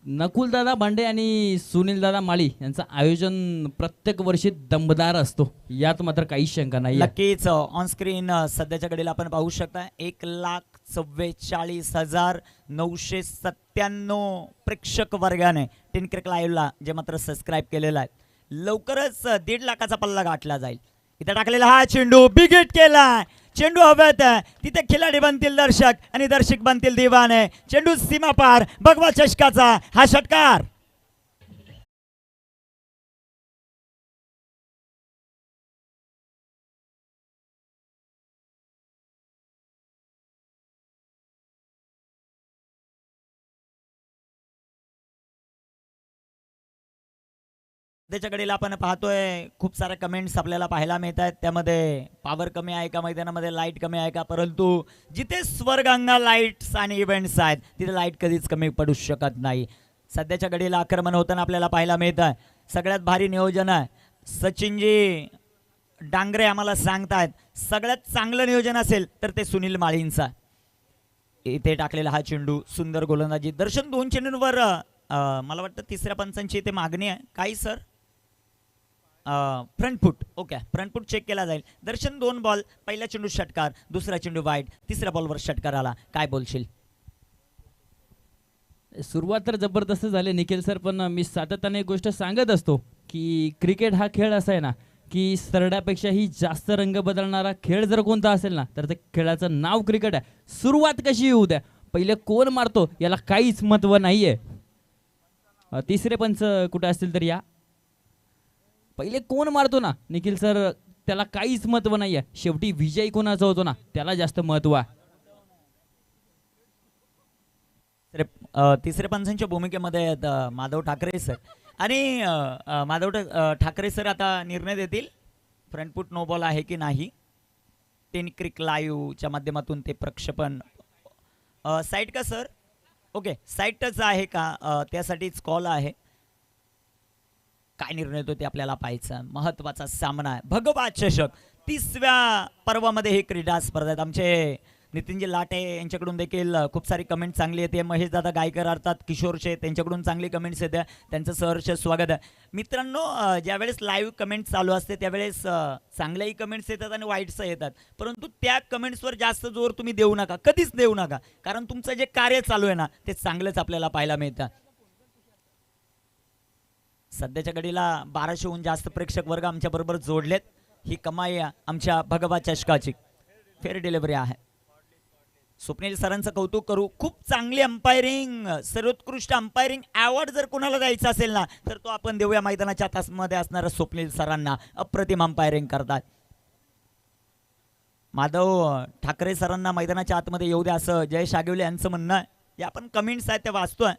नकुलदादा भांडे आणि सुनीलदादा माळी यांचं आयोजन प्रत्येक वर्षी दमदार असतो, यात मात्र काही शंका नाही. नक्कीच ऑन स्क्रीन सध्याच्या घडीला आपण पाहू शकता 1,44,997 प्रेक्षक वर्गाने टेन क्रिक लाईव्हला जे मात्र सबस्क्राईब केलेलं आहे. लवकरच 1.5 लाखाचा पल्ला गाठला जाईल. इथे टाकलेला हा चेंडू बिग हिट केलाय. चेंडू हवेत आहे. तिथे खिलाडी बनतील दर्शक आणि दर्शक बनतील दिवाने. चेंडू सीमा पार. भगवा चषकाचा हा षटकार. त्याच्या कडेला आपण पाहतोय खूप सारे कमेंट्स आपल्याला पाहायला मिळत आहेत. त्यामध्ये पॉवर कमी आहे का मैदानामध्ये, लाईट कमी आहे का, परंतु जिथे स्वर्गंगा लाईट्स आणि इव्हेंट्स आहेत तिथे लाईट कधीच कमी पडू शकत नाही. सध्याच्या घडीला आक्रमण होताना आपल्याला पाहायला मिळत आहे. सगळ्यात भारी नियोजन आहे. सचिनजी डांगरे आम्हाला सांगतायत सगळ्यात चांगलं नियोजन असेल तर ते सुनील माळींचा. इथे टाकलेला हा चेंडू सुंदर गोलंदाजी. दर्शन 2 चेंडूंवर मला वाटतं तिसऱ्या पंचांची इथे मागणी आहे काही सर. फ्रंट फूट. ओके, फ्रंट फूट चेक केला जाईल. दर्शन 2 बॉल, पहिला चेंडू षटकार, दुसरा चेंडू वाईट, तिसऱ्या बॉलवर षटकार आला. काय बोलशील? सुरुवात तर जबरदस्त झाली निखिल सर, पण मी सातत्याने एक गोष्ट सांगत असतो की क्रिकेट हा खेळ असा आहे ना की सरड्यापेक्षाही जास्त रंग बदलणारा खेळ जर कोणता असेल ना तर त्या खेळाचं नाव क्रिकेट आहे. सुरुवात कशी होऊ द्या, पहिले कोण मारतो याला काहीच महत्त्व नाही आहे. तिसरे पंच कुठे असतील तर या, पहिले कोण मारतो ना निखिल सर त्याला काहीच महत्त्व नाही आहे. शेवटी विजय कोणाचा होतो ना त्याला जास्त महत्त्व आहे. तिसरे पंचांच्या भूमिकेमध्ये आहेत माधव ठाकरे सर आणि माधव ठाकरे सर आता निर्णय देतील फ्रंटफूट नो बॉल आहे की नाही. टेन क्रिक लाईव्हच्या माध्यमातून ते प्रक्षेपण. साईट का सर? ओके, साईटच आहे का त्यासाठीच कॉल आहे. काय निर्णय होतो ते आपल्याला पाहायचं. महत्त्वाचा सामना आहे. भगवा चषक 30व्या पर्वामध्ये ही क्रीडा स्पर्धा आहेत. आमचे नितीनजी लाटे यांच्याकडून देखील खूप सारी कमेंट चांगली येते. महेश दादा गायकर अर्थात किशोरचे त्यांच्याकडून चांगली कमेंट्स येते, त्यांचं सहर्ष स्वागत आहे. मित्रांनो, ज्यावेळेस लाईव्ह कमेंट चालू असते त्यावेळेस चांगल्याही कमेंट्स येतात आणि वाईटसं येतात, परंतु त्या कमेंट्सवर जास्त जोर तुम्ही देऊ नका, कधीच देऊ नका, कारण तुमचं जे कार्य चालू आहे ना ते चांगलंच आपल्याला पाहायला मिळतं. सध्याच्या घडीला 1200हून जास्त प्रेक्षक वर्ग आमच्या बरोबर जोडलेत. ही कमाई आमच्या भगवा चषकाची फेअर डिलिव्हरी आहे. स्वप्नील सरांचं कौतुक करू. खूप चांगली अंपायरिंग, सर्वोत्कृष्ट अंपायरिंग अवॉर्ड जर कोणाला द्यायचा असेल ना तर तो आपण देऊया मैदानाच्या तासमध्ये असणाऱ्या स्वप्नील सरांना. अप्रतिम अंपायरिंग करतात. माधव ठाकरे सरांना मैदानाच्या आतमध्ये येऊ द्या असं जयेश आगिवले यांचं म्हणणं आहे. जे आपण कमेंट्स आहेत ते वाचतोय.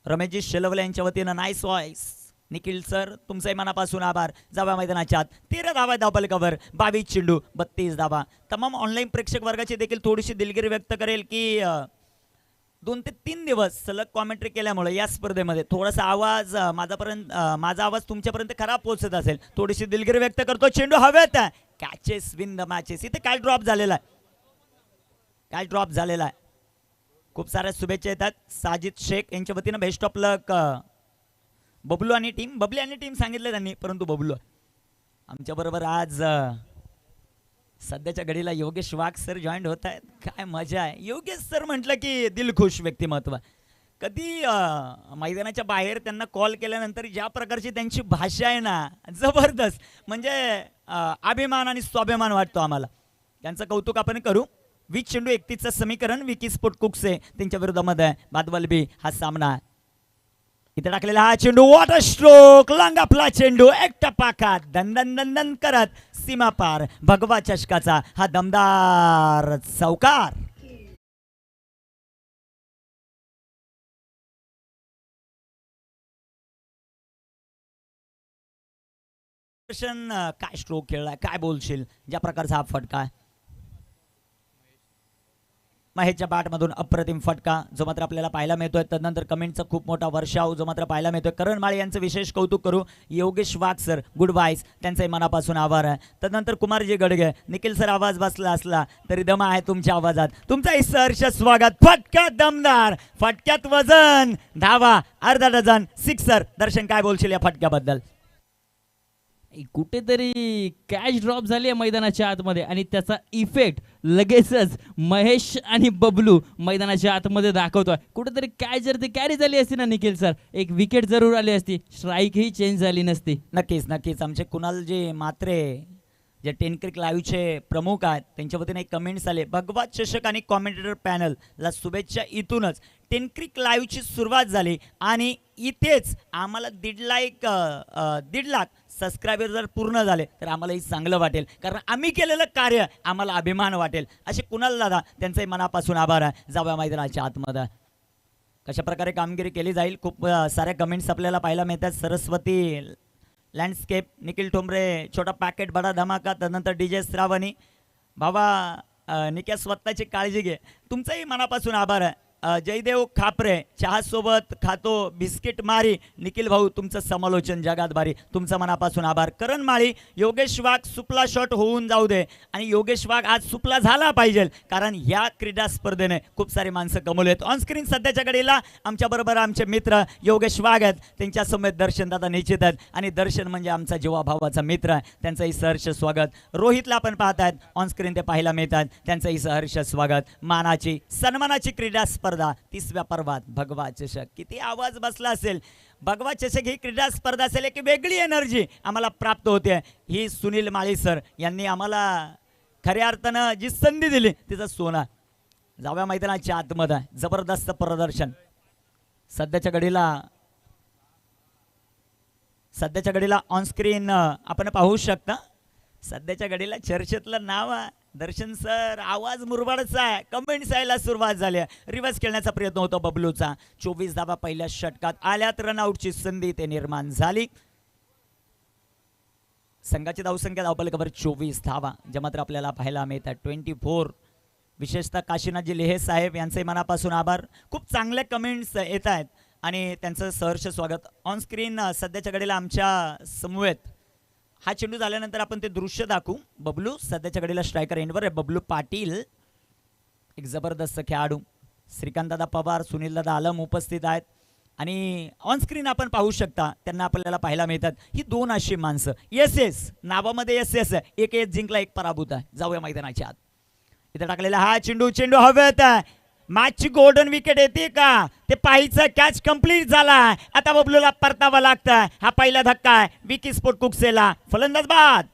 रमेशजी शेलवले यांच्या वतीनं नाईस वॉइस. निखिल सर तुमचाही मनापासून आभार. जावा मैदानाच्या आत 13 धावा धावल कव्हर, 22 चेंडू 32 धावा. तमाम ऑनलाईन प्रेक्षक वर्गाची देखील थोडीशी दिलगिरी व्यक्त करेल की 2 ते 3 दिवस सलग कॉमेंट्री केल्यामुळे या स्पर्धेमध्ये थोडासा आवाज माझा आवाज तुमच्यापर्यंत खराब पोहोचत असेल, थोडीशी दिलगिरी व्यक्त करतो. चेंडू हवेत, कॅचेस विन द मॅचेस. इथे काय ड्रॉप झालेला आहे, खूप साऱ्या शुभेच्छा येतात. साजिद शेख यांच्या वतीनं बेस्ट ऑफ लक. बबलू आणि टीम सांगितलं त्यांनी, परंतु बबलू आमच्या बरोबर आज सध्याच्या घडीला योगेश वाघ सर जॉईंट होत आहेत. काय मजा आहे. योगेश सर म्हटलं की दिलखुश व्यक्तिमत्व. कधी मैदानाच्या बाहेर त्यांना कॉल केल्यानंतर ज्या प्रकारची त्यांची भाषा आहे ना, जबरदस्त. म्हणजे अभिमान आणि स्वाभिमान वाटतो आम्हाला. त्यांचं कौतुक आपण करू. 20 चेंडू 31चं समीकरण. विकी स्पोर्ट कुकसे त्यांच्या विरोधामध्ये बादवलबी हा सामना. इथे टाकलेला हा चेंडू, वॉटर स्ट्रोक, लांगापला चेंडू, एक टपाकात दंदन दंदन करत सीमा पार. भगवा चषकाचा हा दमदार चौकार. काय स्ट्रोक खेळलाय, काय बोलशील. ज्या प्रकारचा हा फटका आहे महेशच्या बॅटमधून, अप्रतिम फटका जो मात्र आपल्याला पाहायला मिळतोय. तदनंतर कमेंटचा खूप मोठा वर्षाव जो मात्र पाहायला मिळतोय. करण माळी यांचं विशेष कौतुक करू. योगेश वाघ सर गुड वाईस, त्यांचंही मनापासून आभार आहे. तदनंतर कुमारजी गडगे, निखिल सर आवाज बसला असला तरी दम आहे तुमच्या आवाजात. तुमचाही सहर्ष स्वागत. फटका दमदार, फटक्यात वजन, धावा अर्धा डझन, सिक्सर. दर्शन काय बोलशील या फटक्याबद्दल. कुठेतरी कॅच ड्रॉप झाली आहे मैदानाच्या आतमध्ये आणि त्याचा इफेक्ट लगेचच महेश आणि बबलू मैदानाच्या आतमध्ये दाखवतोय. कुठेतरी कॅच जर ती कॅरी झाली असती ना निखिल सर, एक विकेट जरूर आली असती, स्ट्राईकही चेंज झाली नसती. नक्कीच आमचे कुणालजी मात्रे जे 10 क्रिक लाईव्हचे प्रमुख आहेत त्यांच्या वतीने एक कमेंट्स आले. भगवा चषक आणि कॉमेंटेटर पॅनलला शुभेच्छा. इथूनच 10 क्रिक लाईव्हची सुरुवात झाली आणि इथेच आम्हाला 1.5 लाख सबस्क्रायबर जर पूर्ण झाले तर आम्हालाही चांगलं वाटेल, कारण आम्ही केलेलं कार्य आम्हाला अभिमान वाटेल. असे कुणाल दादा त्यांचंही मनापासून आभार आहे. जाऊया मैदानाच्या आतमध्ये. कशा प्रकारे कामगिरी केली जाईल. खूप साऱ्या कमेंट्स आपल्याला पाहायला मिळतात. सरस्वती लँडस्केप, निखिल ठोंबरे, छोटा पॅकेट बडा धमाका. त्यानंतर DJ श्रावणी बाबा निक्या स्वतःची काळजी घे. तुमचंही मनापासून आभार आहे. जयदेव खापरे, चहासोबत खातो बिस्किट मारी. निखिल भाऊ तुमचं समालोचन जगात भारी. तुमचं मनापासून आभार. करण माळी, योगेश वाघ सुपला शॉट होऊन जाऊ दे आणि योगेश वाघ आज सुपला झाला पाहिजे, कारण ह्या क्रीडा स्पर्धेने खूप सारी माणसं कमवलेत. ऑनस्क्रीन सध्याच्या घडीला आमच्याबरोबर आमचे मित्र योगेश वाघ आहेत, त्यांच्या समेत दर्शन दादा निश्चित आहेत आणि दर्शन म्हणजे आमचा जीवाभावाचा मित्र आहे. त्यांचंही सहर्ष स्वागत. रोहितला आपण पाहत आहेत ऑनस्क्रीन, ते पाहायला मिळतात. त्यांचंही सहर्ष स्वागत. मानाची सन्मानाची क्रीडा स्पर्धा 30व्या पर्वात भगवा चषक. किती आवाज बसला असेल. भगवा चषक ही क्रीडा स्पर्धा असेल, एक वेगळी एनर्जी आम्हाला प्राप्त होते. ही सुनील माळी सर यांनी आम्हाला खऱ्या अर्थानं जी संधी दिली तिचं सोना. जाव्या मैदानाच्या आतमध्ये जबरदस्त प्रदर्शन. सध्याच्या घडीला ऑनस्क्रीन आपण पाहू शकता. सध्याच्या घडीला चर्चेतलं नाव आहे दर्शन सर. आवाज मुरबाडचा आहे. कमेंट्स यायला सुरुवात झाली. रिव्हर्स खेळण्याचा प्रयत्न होता बबलूचा. 24 धावा पहिल्या षटकात आल्यात. रनआउटची संधी ते निर्माण झाली. संघाची धावसंख्या धावपल कव्हर 24 धावा जे मात्र आपल्याला पाहायला मिळतात. 24. विशेषतः काशीनाथजी लेहे साहेब यांचे मनापासून आभार. खूप चांगले कमेंट्स येत आहेत आणि त्यांचं सहर्ष स्वागत. ऑन स्क्रीन सध्याच्या घडीला आमच्या समवेत हा चेंडू झाल्यानंतर आपण ते दृश्य दाखवू. बबलू सध्याच्या घडीला स्ट्रायकर एंडवर आहे. बबलू पाटील एक जबरदस्त खेळाडू. श्रीकांतदादा पवार, सुनीलदादा आलम उपस्थित आहेत आणि ऑन स्क्रीन आपण पाहू शकता त्यांना आपल्याला पाहायला मिळतात. ही दोन अशी माणसं एस एस नावामध्ये एस एस आहे. एक एक जिंकला एक पराभूत आहे. जाऊया मैदानाच्या आत. इथे टाकलेला हा चेंडू हवेत आहे. मॅचची गोल्डन विकेट येते का ते पाहायचं. कॅच कंप्लीट झाला. आता बबलूला परतावा लागतं. हा पहिला धक्का आहे विकी स्पोर्ट कुकसेला. फलंदाज बाद.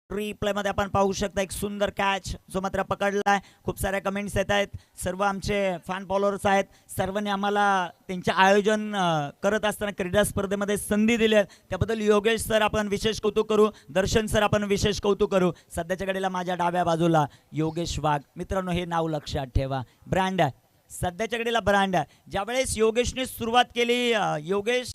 रिप्ले मध्ये आपण पाहू शकता एक सुंदर कॅच जो मात्र पकडलाय. खूप साऱ्या कमेंट्स येत आहेत. सर्व आमचे फॅन फॉलोअर्स आहेत. सर्वांनी आम्हाला त्यांचे आयोजन करत असताना क्रीडा स्पर्धेमध्ये संधी दिली आहे त्याबद्दल योगेश सर आपण विशेष कौतुक करू. दर्शन सर आपण विशेष कौतुक करू. सध्याच्या घडीला माझ्या डाव्या बाजूला योगेश वाघ. मित्रांनो हे नाव लक्षात ठेवा. ब्रँड आहे. सध्याच्या घडीला ब्रँड आहे. ज्यावेळेस योगेशने सुरुवात केली योगेश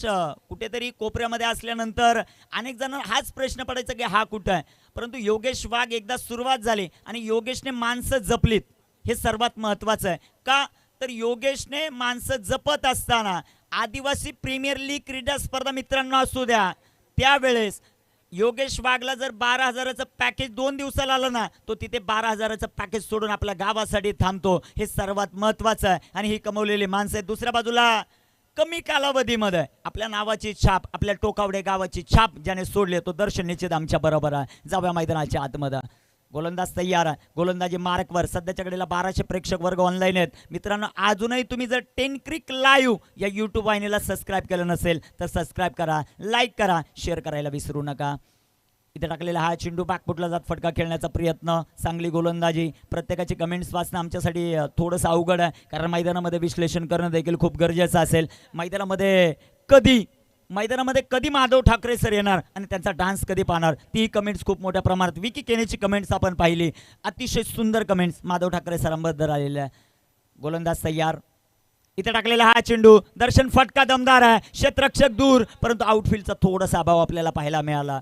कुठेतरी कोपऱ्यामध्ये असल्यानंतर अनेक जण हाच प्रश्न पडायचा की हा कुठं आहे. परंतु योगेश वाघ एकदा सुरुवात झाली आणि योगेशने माणसं जपलीत. हे सर्वात महत्त्वाचं आहे. का तर योगेशने माणसं जपत असताना आदिवासी प्रीमियर लीग क्रीडा स्पर्धा मित्रांनो असू द्या त्यावेळेस योगेश वाघला जर 12,000चं पॅकेज 2 दिवसाला आलं ना तो तिथे 12,000चं पॅकेज सोडून आपल्या गावासाठी थांबतो. हे सर्वात महत्त्वाचं आहे आणि ही कमवलेली माणसं आहेत. दुसऱ्या बाजूला कमी कालावधीमध्ये आपल्या नावाची छाप आपल्या टोकावडे गावाची छाप ज्याने सोडले तो दर्शन निश्चित आमच्या बरोबर आहे. जाऊया मैदानाच्या आतमध्ये. गोलंदाज तयार आहे. गोलंदाजी मार्कवर. सध्याच्या घडीला 1200 प्रेक्षक वर्ग ऑनलाईन आहेत. मित्रांनो अजूनही तुम्ही जर 10 क्रिक लाईव्ह या यूट्यूब वाहिनीला सबस्क्राईब केलं नसेल तर सबस्क्राईब करा, लाईक करा, शेअर करायला विसरू नका. इथे टाकलेला हा चेंडू बॅकफुटला जात फटका खेळण्याचा प्रयत्न. चांगली गोलंदाजी. प्रत्येकाची कमेंट्स वाचणं आमच्यासाठी थोडंसं अवघड आहे कारण मैदानामध्ये विश्लेषण करणं देखील खूप गरजेचं असेल. मैदानामध्ये कधी माधव ठाकरे सर येणार आणि त्यांचा डान्स कधी पाहणार ती कमेंट्स खूप मोठ्या प्रमाणात. विकी केनेची कमेंट्स आपण पाहिली. अतिशय सुंदर कमेंट्स माधव ठाकरे सरांबद्दल आलेल्या. गोलंदाज तयार. इथे टाकलेला हा चेंडू. दर्शन फटका दमदार आहे. क्षेत्ररक्षक दूर परंतु आउटफील्डचा थोडासा अभाव आपल्याला पाहायला मिळाला.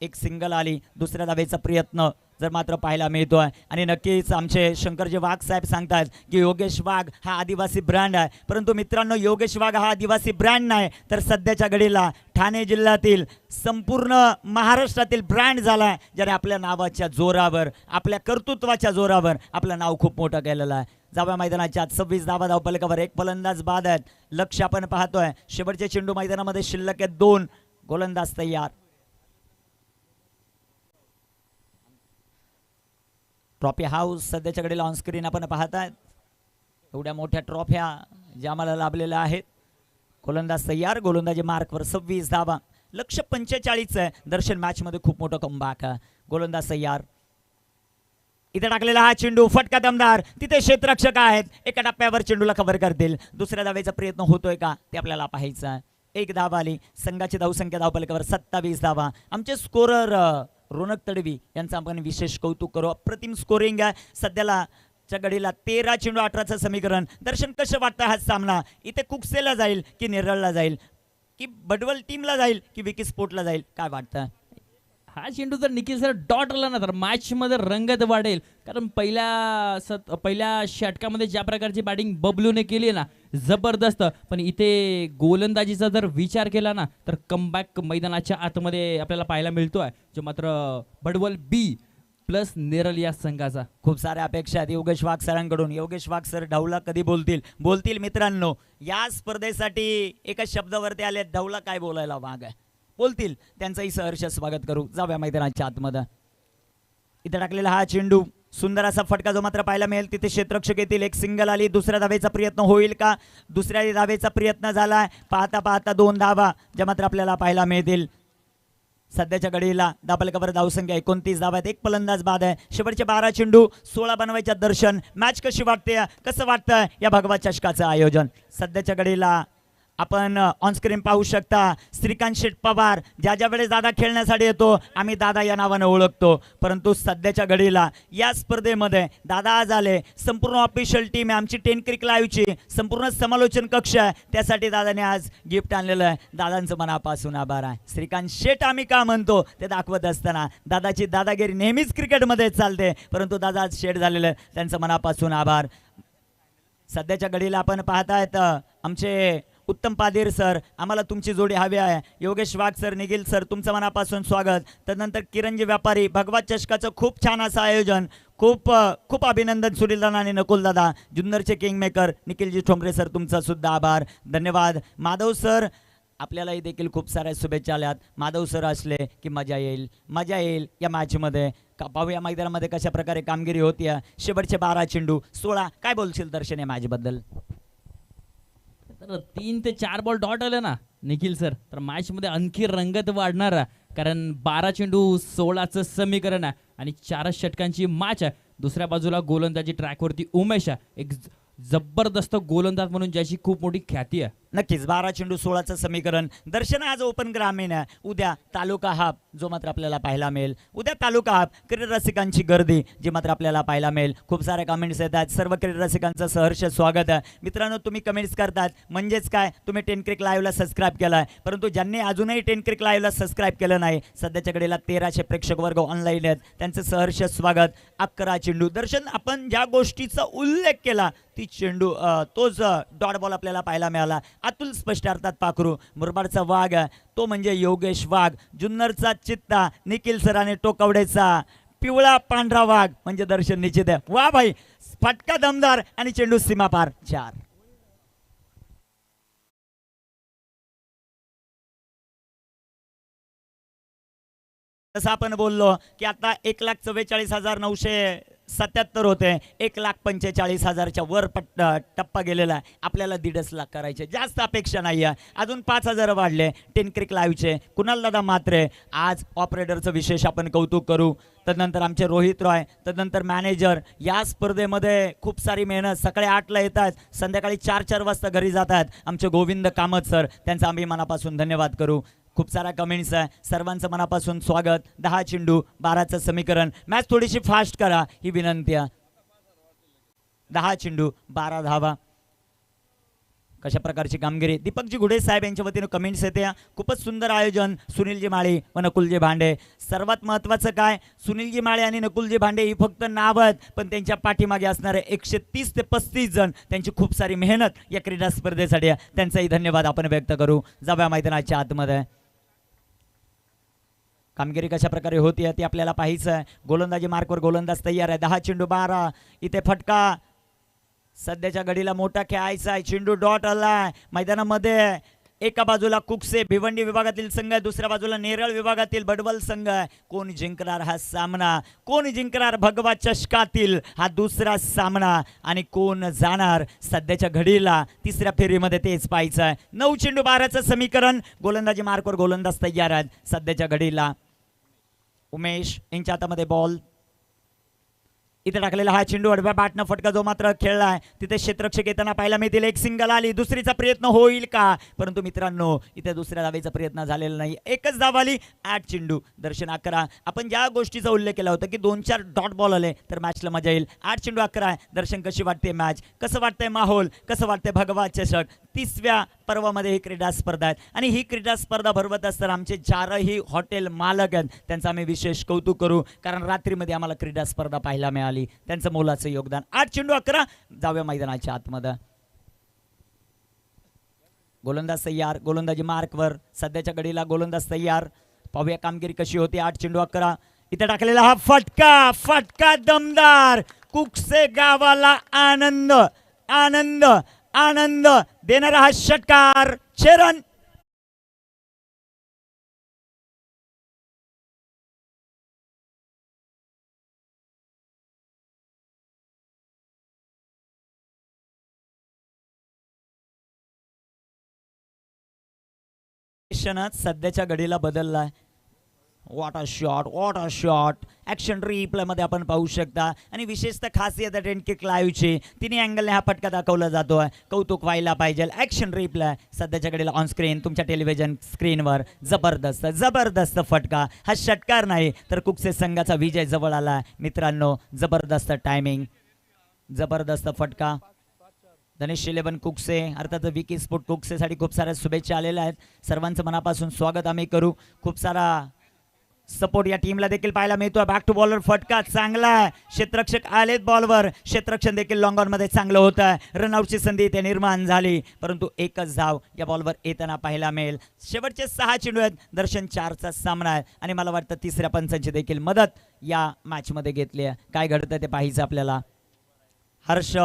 एक सिंगल आली. दुसऱ्या धावेचा प्रयत्न जर मात्र पाहायला मिळतोय आणि नक्कीच आमचे शंकरजी वाघ साहेब सांगतात की योगेश वाघ हा आदिवासी ब्रँड आहे. परंतु मित्रांनो योगेश वाघ हा आदिवासी ब्रँड नाही तर सध्याच्या घडीला ठाणे जिल्ह्यातील संपूर्ण महाराष्ट्रातील ब्रँड झाला आहे ज्याने आपल्या नावाच्या जोरावर आपल्या कर्तृत्वाच्या जोरावर आपलं नाव खूप मोठं केलेलं आहे. जाव्या मैदानाच्या 26 धावा धावपलकावर. एक फलंदाज बाद आहेत. लक्ष आपण पाहतोय. शेवटचे चेंडू मैदानामध्ये शिल्लक आहेत 2. गोलंदाज तयार. ट्रॉफी हाऊस सध्याच्या घडीला ऑन स्क्रीन आपण पाहताय. एवढ्या मोठ्या ट्रॉफ्या ज्या आम्हाला लाभलेल्या आहेत. गोलंदाज तयार. गोलंदाजी मार्कवर. 26 धावा. लक्ष 45 आहे. दर्शन मॅचमध्ये खूप मोठं कमबॅक आहे. गोलंदाज तयार. इथे टाकलेला हा चेंडू फटका दमदार. तिथे क्षेत्ररक्षक आहेत. एका टप्प्यावर चेंडूला कव्हर करतील. दुसऱ्या धावेचा प्रयत्न होतोय का ते आपल्याला पाहायचं आहे. 1 धावा आली. संघाची धावसंख्या धावपलकावर 27 धावा. आमचे स्कोरर रोनक तडवी यांचं आपण विशेष कौतुक करू. अप्रतिम स्कोरिंग आहे. सध्याला च्या घडीला 13 चेंडू 18चं समीकरण. दर्शन कसं वाटतं हा सामना. इथे कुकसेला जाईल की नेरळला जाईल की बडवल टीमला जाईल की विकी स्पोर्टला जाईल काय वाटतं. हा चेंडू जर निखिल सर डॉट आला ना तर मॅचमध्ये रंगत वाढेल. कारण पहिल्या षटकामध्ये ज्या प्रकारची बॅटिंग बबलूने केली ना जबरदस्त. पण इथे गोलंदाजीचा जर विचार केला ना तर कमबॅक मैदानाच्या आतमध्ये आपल्याला पाहायला मिळतोय जो मात्र बडवल बी प्लस नेरळ या संघाचा. खूप साऱ्या अपेक्षा आहेत योगेश वाघ सरांकडून. योगेश वाघ सर ढवला कधी बोलतील मित्रांनो. या स्पर्धेसाठी एका शब्दावरती आले ढवला काय बोलायला वाघ आहे बोलतील. त्यांचंही सहर्ष स्वागत करू. जाऊया मैदानाच्या आतमध्ये. इथे टाकलेला हा चेंडू. सुंदर असा फटका जो मात्र पाहायला मिळेल. तिथे क्षेत्ररक्षक येतील. एक सिंगल आली. दुसऱ्या धावेचा प्रयत्न होईल का. दुसऱ्या धावेचा प्रयत्न झालाय. पाहता पाहता 2 धावा ज्या मात्र आपल्याला पाहायला मिळतील. सध्याच्या घडीला धावपलकावर धावसंख्या 29 धावा आहेत. एक फलंदाज बाद आहे. शेवटचे 12 चेंडू 16 बनवायच्या. दर्शन मॅच कशी वाटते कसं वाटतंय या भगवा चषकाचं आयोजन. सध्याच्या घडीला आपण ऑन स्क्रीन पाहू शकता श्रीकांत शेट पवार. ज्या ज्या वेळेस दादा खेळण्यासाठी येतो आम्ही दादा या नावानं ओळखतो, परंतु सध्याच्या घडीला या स्पर्धेमध्ये दादा आज आले. संपूर्ण ऑफिशियल टीम आहे आमची 10 क्रिक लाईव्हची, संपूर्ण समालोचन कक्ष आहे, त्यासाठी दादाने आज गिफ्ट आणलेलं आहे. दादांचं मनापासून आभार आहे. श्रीकांत शेट आम्ही का म्हणतो ते दाखवत असताना दादाची दादागिरी नेहमीच क्रिकेटमध्ये चालते, परंतु दादा आज शेट झालेलं आहे, त्यांचं मनापासून आभार. सध्याच्या घडीला आपण पाहतायत आमचे उत्तम पाधीर सर, आम्हाला तुमची जोडी हवी आहे. योगेश वाघ सर, निखिल सर, तुमचं मनापासून स्वागत. त्यानंतर किरणजी व्यापारी, भगवा चषकाचं खूप छान असं आयोजन, खूप खूप अभिनंदन सुनील दादा आणि नकुल दादा. जुन्नरचे किंगमेकर निखिलजी ठोंबरे सर, तुमचा सुद्धा आभार, धन्यवाद. माधव सर, आपल्यालाही देखील खूप साऱ्या शुभेच्छा आल्यात. माधव सर असले की मजा येईल, मजा येईल या मॅचमध्ये. पाहूया मैदानामध्ये कशा प्रकारे कामगिरी होती. शेवटचे 12 चेंडू 16. काय बोलशील दर्शन या मॅचबद्दल? तर 3 ते 4 बॉल डॉट आले ना निखिल सर, तर मॅचमध्ये आणखी रंगत वाढणार आहे. कारण 12 चेंडू 16चं समीकरण आहे आणि 4 षटकांची मॅच आहे. दुसऱ्या बाजूला गोलंदाजी ट्रॅकवरती उमेश आहे, एक जबरदस्त गोलंदाज म्हणून ज्याची खूप मोठी ख्याती आहे. नक्कीच 12 चेंडू 16चं समीकरण. दर्शन आज ओपन ग्रामीण आहे, उद्या तालुका हाफ जो मात्र आपल्याला पाहायला मिळेल. उद्या तालुका हाफ क्रीडा रसिकांची गर्दी जी मात्र आपल्याला पाहायला मिळेल. खूप साऱ्या कमेंट्स येतात, सर्व क्रीडा रसिकांचं सहर्ष स्वागत आहे. मित्रांनो, तुम्ही कमेंट्स करतात म्हणजेच काय, तुम्ही 10 क्रिक लाईव्हला सबस्क्राईब केलं आहे, परंतु ज्यांनी अजूनही 10 क्रिक लाईव्हला सबस्क्राईब केलं नाही, सध्याच्या घडीला 1300 प्रेक्षक वर्ग ऑनलाईन आहेत, त्यांचं सहर्ष स्वागत. 11 चेंडू. दर्शन, आपण ज्या गोष्टीचा उल्लेख केला ती चेंडू तोच डॉट बॉल आपल्याला पाहायला मिळाला. अतुल स्पष्ट अर्थात पाखरू, मुरबाडचा वाघ तो म्हणजे योगेश वाघ, जुन्नरचा चित्ता निखिल सराने टोकवडेचा पिवळा पांढरा वाघ म्हणजे दर्शन निश्चित आहे. वा भाई, फटका दमदार आणि चेंडू सीमापार. 4. तसं आपण बोललो की आता 1,44,977 होते, 1,45,000च्या वर टप्पा गेलेला आहे. आपल्याला 1.5 लाख करायचे, जास्त अपेक्षा नाही आहे. अजून 5,000 वाढले 10 क्रिक लाईव्हचे. कुणाल दादा मात्रे, आज ऑपरेटरचं विशेष आपण कौतुक करू. तदनंतर आमचे रोहित रॉय, तदनंतर मॅनेजर. या स्पर्धेमध्ये खूप सारी मेहनत, सकाळी 8ला येतात, संध्याकाळी 4-4 वाजता घरी जातात आमचे गोविंद कामत सर, त्यांचा आम्ही मनापासून धन्यवाद करू. खूप सारा कमेंट्स आहे, सर्वांचं मनापासून स्वागत. 10 चेंडू 12चं समीकरण. मॅच थोडीशी फास्ट करा ही विनंती आहे. 10 चेंडू 12 धावा. कशा प्रकारची कामगिरी. दीपकजी घुडे साहेब यांच्या वतीनं कमेंट्स येते. खूपच सुंदर आयोजन. सुनीलजी माळी व नकुलजी भांडे. सर्वात महत्त्वाचं काय, सुनीलजी माळे आणि नकुलजी भांडे ही फक्त नाव आहेत, पण त्यांच्या पाठीमागे असणारे 130 ते 35 जण, त्यांची खूप सारी मेहनत या क्रीडा स्पर्धेसाठी आहे. त्यांचाही धन्यवाद आपण व्यक्त करू. जाऊया मैदानाच्या आतमध्ये. कामगिरी कशा प्रकारे होती ती आपल्याला पाहायचं आहे. गोलंदाजी मार्कवर गोलंदाज तयार आहे. 10 चेंडू 12. इथे फटका. सध्याच्या घडीला मोठा खेळायचा आहे. चेंडू डॉट आलाय मैदानामध्ये. एका बाजूला कुकसे भिवंडी विभागातील संघ आहे, दुसऱ्या बाजूला नेरळ विभागातील बडवल संघ आहे. कोण जिंकणार हा सामना, कोण जिंकणार भगवा चषकातील हा दुसरा सामना, आणि कोण जाणार सध्याच्या घडीला तिसऱ्या फेरीमध्ये, तेच पाहायचं आहे. 9 चेंडू 12चं समीकरण. गोलंदाजी मार्कवर गोलंदाज तयार आहेत सध्याच्या घडीला. उमेश यांच्या हातामध्ये बॉल. इथे टाकलेला हा चेंडू अडव्या बॅटनं फटका जो मात्र खेळलाय, तिथे क्षेत्ररक्षक येताना पाहायला मिळतील. एक सिंगल आली, दुसरीचा प्रयत्न होईल का, परंतु मित्रांनो इथे दुसऱ्या धावेचा प्रयत्न झालेला नाही. एकच धाव आली. 8 चेंडू. दर्शन 11. आपण ज्या गोष्टीचा उल्लेख केला होता की 2-4 डॉट बॉल आले तर मॅचला मजा येईल. 8 चेंडू 11 आहे. दर्शन, कशी वाटते मॅच, कसं वाटतंय माहोल, कसं वाटतंय भगवा चषक? 30व्या पर्वामध्ये ही क्रीडा स्पर्धा आहे आणि ही क्रीडा स्पर्धा भरवत असताना आमचे 4ही हॉटेल मालक आहेत, त्यांचं आम्ही विशेष कौतुक करू, कारण रात्रीमध्ये आम्हाला क्रीडा स्पर्धा पाहायला मिळाली, त्यांचं मोलाचं योगदान. 8 चेंडू 11. जाऊया मैदानाच्या आतमध्ये. गोलंदाज तयार, गोलंदाजी मार्कवर. सध्याच्या घडीला गोलंदाज तयार. पाहूया कामगिरी कशी होती. 8 चेंडू 11. इथे टाकलेला हा फटका, फटका दमदार. कुकसे गावाला आनंद, आनंद, आनंद देणारा हा षटकार. चरण. सध्याच्या घडीला बदललाय. वॉट अ शॉट ॲक्शन रिप्लेमध्ये आपण पाहू शकता. आणि विशेषतः खासियत आहे टेन किक लाईव्हची, तिन्ही अँगलने हा फटका दाखवला जातोय. कौतुक व्हायला पाहिजे. ॲक्शन रिप्ले सध्याच्या घडीला ऑन स्क्रीन तुमच्या टेलिव्हिजन स्क्रीनवर. जबरदस्त जबरदस्त फटका. हा षटकार नाही तर कुकसे संघाचा विजय जवळ आला मित्रांनो. जबरदस्त टायमिंग, जबरदस्त फटका. धनेश 11 कुकसे अर्थात विकी स्पोर्ट कुकसेसाठी खूप साऱ्या शुभेच्छा आलेल्या आहेत. सर्वांचं मनापासून स्वागत आम्ही करू. खूप सारा सपोर्ट या टीमला देखील पाहायला मिळतोय. बॅक टू बॉलर फटका चांगला आहे. क्षेत्ररक्षक आलेत बॉलवर. क्षेत्ररक्षण देखील लॉंग ऑन मध्ये चांगलं होत आहे. रनआउटची संधी इथे निर्माण झाली परंतु एकच धाव या बॉलवर येताना पाहायला मिळेल. शेवटचे 6 चेंडू आहेत. दर्शन 4चा सामना आहे आणि मला वाटतं तिसऱ्या पंचांची देखील मदत या मॅचमध्ये घेतली आहे. काय घडतं ते पाहायचं आपल्याला. हर्ष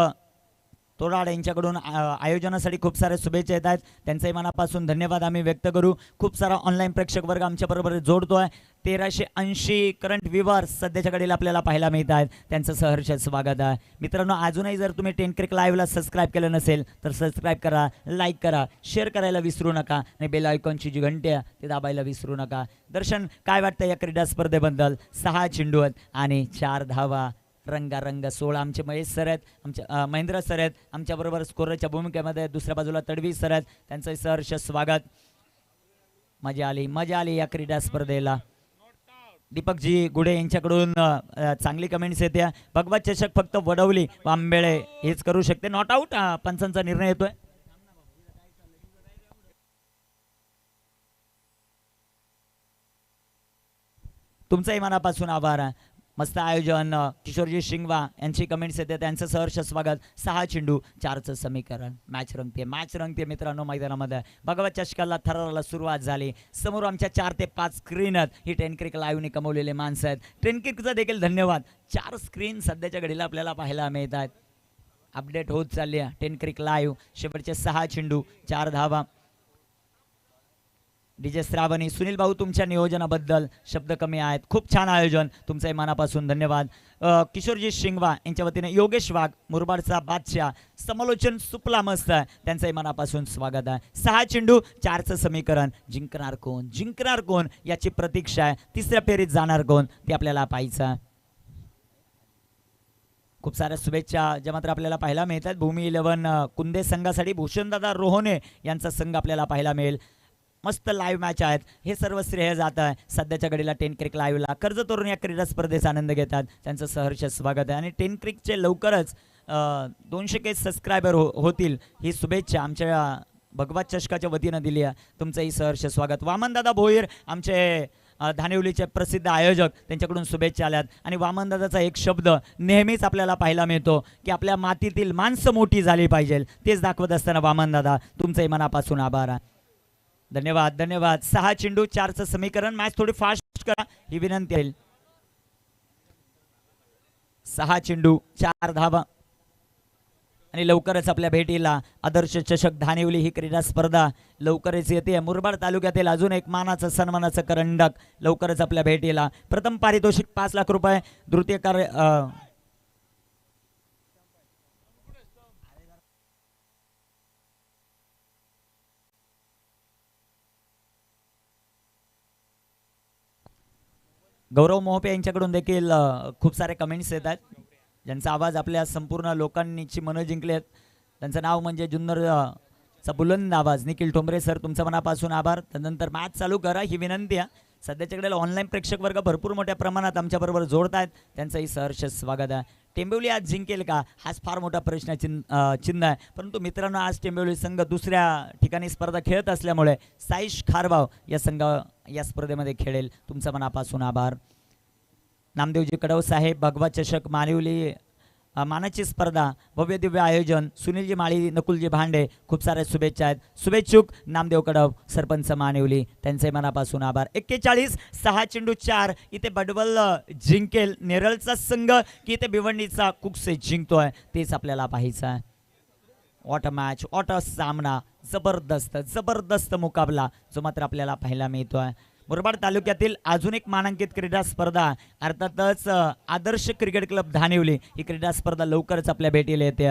तोराड यांच्याकडून आयोजनासाठी खूप साऱ्या शुभेच्छा येत आहेत. त्यांचंही मनापासून धन्यवाद आम्ही व्यक्त करू. खूप सारा ऑनलाईन प्रेक्षक वर्ग आमच्याबरोबर जोडतोय. 1380 करंट व्ह्यूवर्स सध्याच्या घडीला आपल्याला पाहायला मिळत आहेत. त्यांचं सहर्ष स्वागत आहे. मित्रांनो अजूनही जर तुम्ही टेन क्रिक लाईव्हला सबस्क्राईब केलं नसेल तर सबस्क्राईब करा, लाईक करा, शेअर करायला विसरू नका आणि बेल आयकॉनची जी घंटी आहे ते दाबायला विसरू नका. दर्शन काय वाटतं या क्रीडा स्पर्धेबद्दल? 6 चेंडू आहेत आणि 4 धावा. रंगारंग 16. आमचे महेश सर आहेत, आमच्या महेंद्र सर आहेत आमच्याबरोबर स्कोररच्या भूमिकेमध्ये. दुसऱ्या बाजूला तडवी सर आहेत, त्यांचं सहर्ष स्वागत. मजा आली या क्रीडा स्पर्धेला. दीपकजी गुडे यांच्याकडून चांगली कमेंट्स येते. भगवत चषक फक्त वडवली व आंबेळे हेच करू शकते. नॉट आऊट पंचांचा निर्णय येतोय. तुमचाही मनापासून आभार. मस्त आयोजन. किशोरजी शिंगवा यांची कमेंट्स येते, त्यांचं सहर्ष स्वागत. 6 चेंडू 4चं समीकरण. मॅच रंगते मित्रांनो मैदानामध्ये. भगवत चषकाला थराराला सुरुवात झाली. समोर आमच्या 4 ते 5 स्क्रीन आहेत. ही टेन क्रिक लाईव्हने कमवलेले माणसं आहेत. टेन क्रिकचा देखील धन्यवाद. 4 स्क्रीन सध्याच्या घडीला आपल्याला पाहायला मिळत आहेत. अपडेट होत चालली आहे टेन क्रिक लाईव्ह. शेवटचे 6 चेंडू 4 धावा. डीजे श्रावणी, सुनील भाऊ तुमच्या नियोजनाबद्दल शब्द कमी आहेत. खूप छान आयोजन, तुमचंही मनापासून धन्यवाद. किशोरजी शिंगवा यांच्या वतीने योगेश वाघ मुरबाडचा बादशाह समालोचन सुपला मस्त आहे, त्यांचंही मनापासून स्वागत आहे. 6 चेंडू 4चं समीकरण. जिंकणार कोण याची प्रतीक्षा आहे. तिसऱ्या फेरीत जाणार कोण ते आपल्याला पाहायचं आहे. खूप साऱ्या शुभेच्छा ज्या मात्र आपल्याला पाहायला मिळतात. भूमी 11 कुंदे संघासाठी भूषणदादा रोहने यांचा संघ आपल्याला पाहायला मिळेल. मस्त लाईव्ह मॅच आहेत. हे सर्व श्रेय जात आहे सध्याच्या घडीला टेन क्रिक लाईव्हला. कर्ज तरुण या क्रीडा स्पर्धेचा आनंद घेतात, त्यांचं सहर्ष स्वागत आहे. आणि टेन क्रिकचे लवकरच 200K सबस्क्रायबर होतील ही शुभेच्छा आमच्या भगवत चषकाच्या वतीनं दिली आहे. तुमचंही सहर्ष स्वागत. वामनदादा भोईर आमचे धानिवलीचे प्रसिद्ध आयोजक, त्यांच्याकडून शुभेच्छा आल्यात. आणि वामनदादाचा एक शब्द नेहमीच आपल्याला पाहायला मिळतो की आपल्या मातीतील माणसं मोठी झाली पाहिजे. तेच दाखवत असताना वामनदादा तुमचंही मनापासून आभार. धन्यवाद. 6 चेंडू 4चं समीकरण. मॅच थोडी फास्ट करा ही विनंती आहे. 6 चेंडू 4 धावा. आणि लवकरच आपल्या भेटीला आदर्श चषक धानिवली ही क्रीडा स्पर्धा लवकरच येते. मुरबाड तालुक्यातील अजून एक मानाचं सन्मानाचं करंडक लवकरच आपल्या भेटीला. प्रथम पारितोषिक 5 लाख रुपये. द्वितीय गौरव मोहपे यांच्याकडून देखील खूप सारे कमेंट्स येत आहेत, ज्यांचा आवाज आपल्या संपूर्ण लोकांची मनं जिंकले आहेत. त्यांचं नाव म्हणजे जुन्नरचा बुलंद आवाज निखिल ठोंबरे सर, तुमच्या मनापासून आभार. त्यानंतर मॅच चालू करा ही विनंती आहे. सध्याच्याकडे ऑनलाईन प्रेक्षक वर्ग भरपूर मोठ्या प्रमाणात आमच्याबरोबर जोडत आहेत, त्यांचंही सहर्ष स्वागत आहे. टेंबिवली आज जिंकेल का हाच फार मोठा प्रश्न चिन्ह आहे. परंतु मित्रांनो आज टेंबिवली संघ दुसऱ्या ठिकाणी स्पर्धा खेळत असल्यामुळे साईश खारबाव या संघ या स्पर्धेमध्ये खेळेल. तुमच्या मनापासून आभार. नामदेवजी कडव साहेब, भगवत चषक मानिवली मानाची स्पर्धा भव्य दिव्य आयोजन. सुनीलजी माळी, नकुलजी भांडे, खूप साऱ्या शुभेच्छा आहेत. शुभेच्छुक नामदेव कडव सरपंच मानिवली, त्यांचे मनापासून आभार. 41 6 चेंडू 4. इथे बडवल जिंकेल नेरळचा संघ की इथे भिवंडीचा कुकसे जिंकतोय तेच आपल्याला पाहायचं आहे. What a match, what a सामना. जबरदस्त मुकाबला जो मात्र आपल्याला पाहायला मिळतोय. मुरबाड तालुक्यातील अजून एक मानांकित क्रीडा स्पर्धा अर्थातच आदर्श क्रिकेट क्लब धानिवली ही क्रीडा स्पर्धा लवकरच आपल्या भेटीला येते.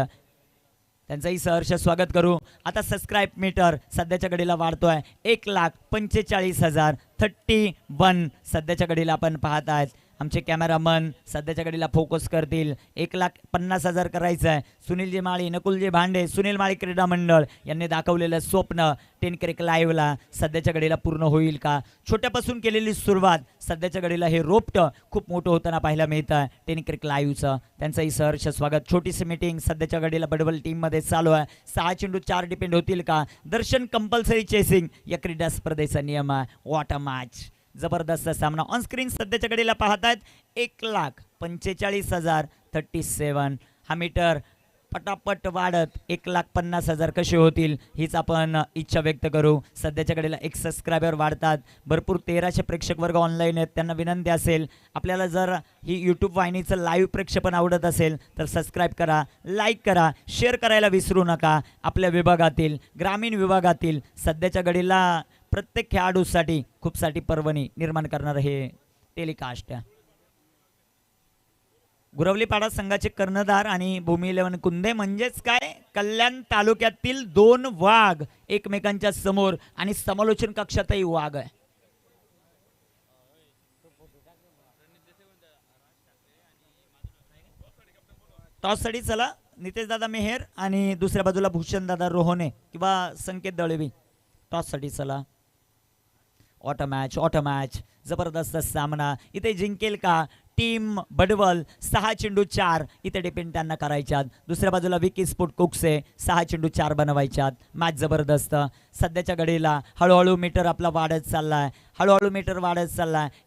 त्यांचंही सहर्ष स्वागत करू. आता सबस्क्राईब मीटर सध्याच्या घडीला वाढतोय 1,45,000 31 सध्याच्या घडीला आपण पाहत आहेत. आमचे कॅमेरामन सध्याच्या घडीला फोकस करतील. 1,50,000 करायचं आहे. सुनीलजी माळी, नकुलजी भांडे, सुनील माळी क्रीडा मंडळ यांनी दाखवलेलं स्वप्न 10 क्रिक लाईव्हला सध्याच्या घडीला पूर्ण होईल का? छोट्यापासून केलेली सुरुवात सध्याच्या घडीला हे रोपटं खूप मोठं होताना पाहायला मिळतं 10 क्रिक लाईव्हचं. त्यांचंही सहर्ष स्वागत. छोटीशी मीटिंग सध्याच्या घडीला बडबल टीममध्ये चालू आहे. 6 चेंडू 4 डिपेंड होतील का? दर्शन कंपल्सरी चेसिंग या क्रीडा स्पर्धेचा नियम आहे. What a match. जबरदस्त सामना ऑन स्क्रीन सध्याच्या घडीला पाहतात. 1,45,000 37. हा मीटर पटापट वाढत 1,50,000 कसे होतील हीच आपण इच्छा व्यक्त करू. सध्याच्या घडीला एक सबस्क्रायबर वाढतात. भरपूर 1300 प्रेक्षक वर्ग ऑनलाईन आहेत. त्यांना विनंती असेल, आपल्याला जर ही यूट्यूब वाहिनीचं लाईव्ह प्रेक्षेपण आवडत असेल तर सबस्क्राईब करा, लाईक करा, शेअर करायला विसरू नका. आपल्या विभागातील, ग्रामीण विभागातील सध्याच्या घडीला प्रत्येक खेळाडूसाठी खूप साठी पर्वणी निर्माण करणार हे टेलिकास्ट आहे. गुरवलीपाडा संघाचे कर्णधार आणि भूमी 11 कुंदे म्हणजेच काय, कल्याण तालुक्यातील 2 वाघ एकमेकांच्या समोर आणि समालोचन कक्षातही वाघ आहे. टॉससाठी चला नितेश दादा मेहेर आणि दुसऱ्या बाजूला भूषण दादा रोहने किंवा संकेत दळवी. टॉससाठी चला. ऑटो मॅच जबरदस्त सामना. इथे जिंकेल का टीम बडवल? 6 चेंडू 4 इथे डिपेंड त्यांना करायच्यात. दुसऱ्या बाजूला विकी स्पोर्ट कुकसे 6 चेंडू 4 बनवायच्यात. मॅच जबरदस्त. सध्याच्या घडीला हळूहळू मीटर आपला वाढत चाललाय.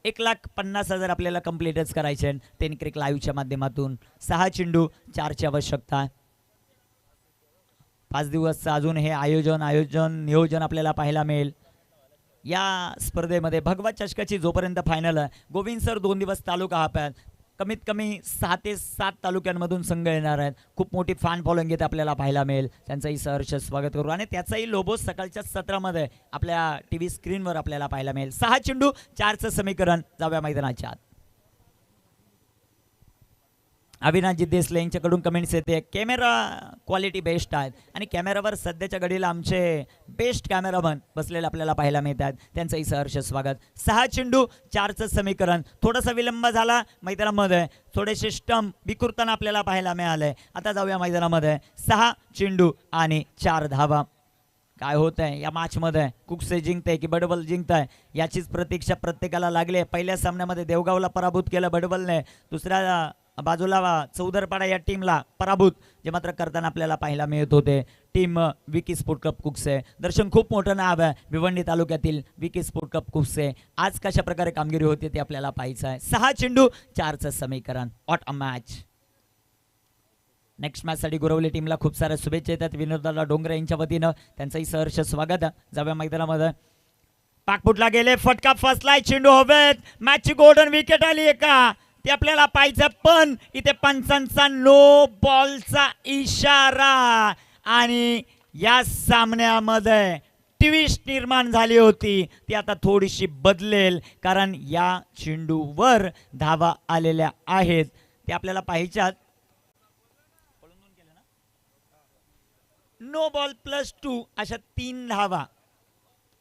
1,50,000 आपल्याला कम्प्लीटच करायचे 10 क्रिक लाईव्हच्या माध्यमातून. 6 चेंडू 4ची आवश्यकता आहे. 5 दिवसचं अजून हे नियोजन आपल्याला पाहायला मिळेल. या स्पर्धेमध्ये भगवा चषकाची जोपर्यंत फायनल आहे, गोविंद सर 2 दिवस तालुका हाफ आहेत. कमीत कमी 6 ते 7 तालुक्यांमधून संघ येणार आहेत. खूप मोठी फॅन फॉलोइंग इथे आपल्याला पाहायला मिळेल. त्यांचंही सहर्ष स्वागत करू आणि त्याचाही लोगो सकाळच्या सत्रामध्ये आपल्या टीव्ही स्क्रीनवर आपल्याला पाहायला मिळेल. 6 चेंडू 4चं समीकरण. जाऊया मैदानाच्या आत. अविनाशजी देसले यांच्याकडून कमेंट्स येते, कॅमेरा क्वालिटी बेस्ट आहेत आणि कॅमेरावर सध्याच्या घडीला आमचे बेस्ट कॅमेरामन बसलेले आपल्याला पाहायला मिळतात. त्यांचंही सहर्ष स्वागत. 6 चेंडू 4चं समीकरण. थोडासा विलंब झाला मैदानामध्ये, थोडेसे स्टंप विखुरताना आपल्याला पाहायला मिळाले. आता जाऊया मैदानामध्ये. 6 चेंडू आणि 4 धावा. काय होत आहे या मॅचमध्ये? कुकसे जिंकते की बडबल जिंकताय याचीच प्रतीक्षा प्रत्येकाला लागली. पहिल्या सामन्यामध्ये देवगावला पराभूत केलं बडबलने. दुसऱ्या बाजूला चौदरपाडा या टीमला पराभूत जे मात्र करताना आपल्याला पाहायला मिळत होते team Vicky sport club Kukse. दर्शन खूप मोठं नाव आहे भिवंडी तालुक्यातील विकी स्पोर्ट क्लब कुकसे. आज कशा प्रकारे कामगिरी होती ते आपल्याला पाहायचं आहे. 6 चेंडू 4चं समीकरण. ऑट अ मॅच. नेक्स्ट मॅचसाठी गुरवली टीमला खूप साऱ्या शुभेच्छा येतात विनोददादा डोंगरे यांच्या वतीनं. त्यांचंही सहर्ष स्वागत. जाऊया मैदानामध्ये. पाकपुटला गेले, फटका फसलाय, चेंडू हवेत. मॅचची गोल्डन विकेट आली आहे का ते आपल्याला पाहायचं. पण इथे पंचांचा नो बॉलचा इशारा आणि या सामन्यामध्ये ट्विस्ट निर्माण झाली होती ती आता थोडीशी बदलेल, कारण या चेंडूवर धावा आलेल्या आहेत ते आपल्याला पाहायच्यात. नो बॉल +2 अशा 3 धावा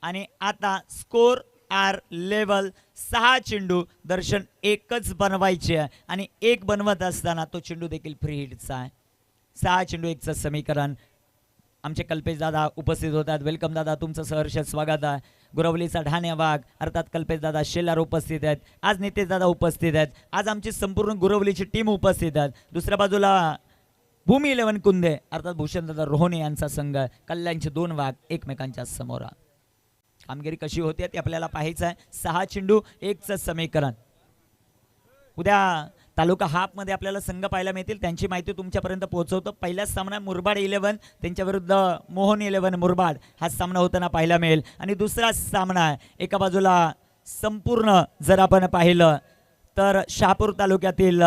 आणि आता स्कोर आर लेवल 6 चेंडू. दर्शन एकच बनवायचे आणि एक बनवत असताना तो चेंडू देखील फ्री हिटचा आहे. 6 चेंडू 1चं समीकरण. आमचे कल्पेश दादा उपस्थित होतात. वेलकम दादा, तुमचं सहर्ष स्वागत आहे. गुरवलीचा ढाण्या वाघ अर्थात कल्पेश दादा शेलार उपस्थित आहेत. आज नितेश दादा उपस्थित आहेत. आज आमची संपूर्ण गुरवलीची टीम उपस्थित आहेत. दुसऱ्या बाजूला भूमी 11 कुंदे अर्थात भूषण दादा रोहने यांचा संघ. कल्याणचे 2 वाघ एकमेकांच्या समोर. कामगिरी कशी होते ते आपल्याला पाहायचं आहे. 6 चेंडू 1चं समीकरण. उद्या तालुका हाफमध्ये आपल्याला संघ पाहायला मिळतील, त्यांची माहिती तुमच्यापर्यंत पोहोचवतो. पहिलाच सामना मुरबाड 11 त्यांच्या विरुद्ध मोहन 11 मुरबाड हा सामना होताना पाहायला मिळेल. आणि दुसरा सामना आहे एका बाजूला संपूर्ण जर आपण पाहिलं तर शहापूर तालुक्यातील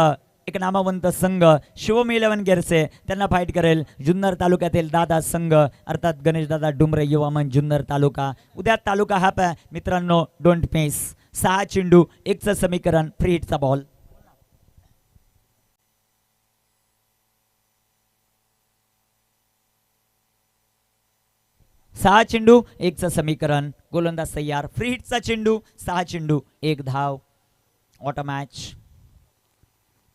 एक नामवंत संघ शिवम 11 गेरसे त्यांना फाईट करेल जुन्नर तालुक्यातील दादा संघ अर्थात गणेश दादा डुमरे युवा मंच जुन्नर तालुका. उद्या तालुका हाफ आहे मित्रांनो, डोंट मिस. 6 चेंडू 1चं समीकरण. Free हिटचा ball. 6 चेंडू 1चं समीकरण, गोलंदाज तयार. फ्री हिटचा चेंडू, 6 चेंडू 1 धाव. Auto match.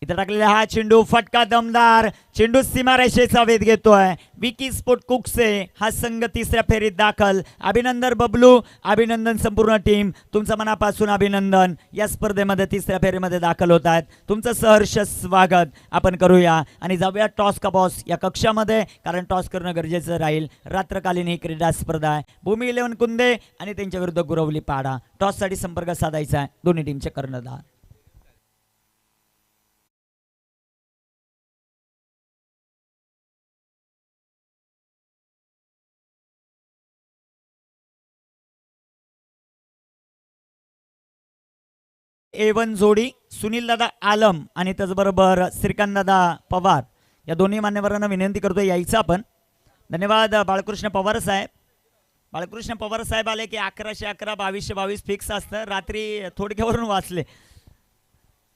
इथं टाकलेला हा चेंडू, फटका दमदार चेंडू सीमारेषेचा वेध घेतोय. विकी स्पोर्ट कुकसे हा संघ तिसऱ्या फेरीत दाखल. अभिनंदन बबलू, अभिनंदन संपूर्ण टीम, तुमचं मनापासून अभिनंदन. या स्पर्धेमध्ये तिसऱ्या फेरीमध्ये दाखल होत आहेत. तुमचं सहर्ष स्वागत आपण करूया आणि जाऊया टॉस का बॉस या कक्षामध्ये, कारण टॉस करणं गरजेचं राहील. रात्रकालीन ही क्रीडा स्पर्धा आहे. भूमी 11 कुंदे आणि त्यांच्या विरुद्ध गुरवली पाडा. टॉससाठी संपर्क साधायचा आहे दोन्ही टीमचे कर्णधार. A1 जोडी सुनील दादा आलम आणि त्याचबरोबर श्रीकांत दादा पवार या दोन्ही मान्यवरांना विनंती करतो यायचं आपण. धन्यवाद बाळकृष्ण पवार साहेब. बाळकृष्ण पवार साहेब आले की 1111 2222 फिक्स असतं. रात्री थोडक्यावरून वाचले.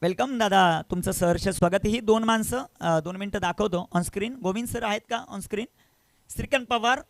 वेलकम दादा, तुमचं सहर्ष स्वागत. ही दोन माणसं 2 मिनिटं दाखवतो ऑन स्क्रीन. गोविंद सर आहेत का ऑन स्क्रीन? श्रीकांत पवार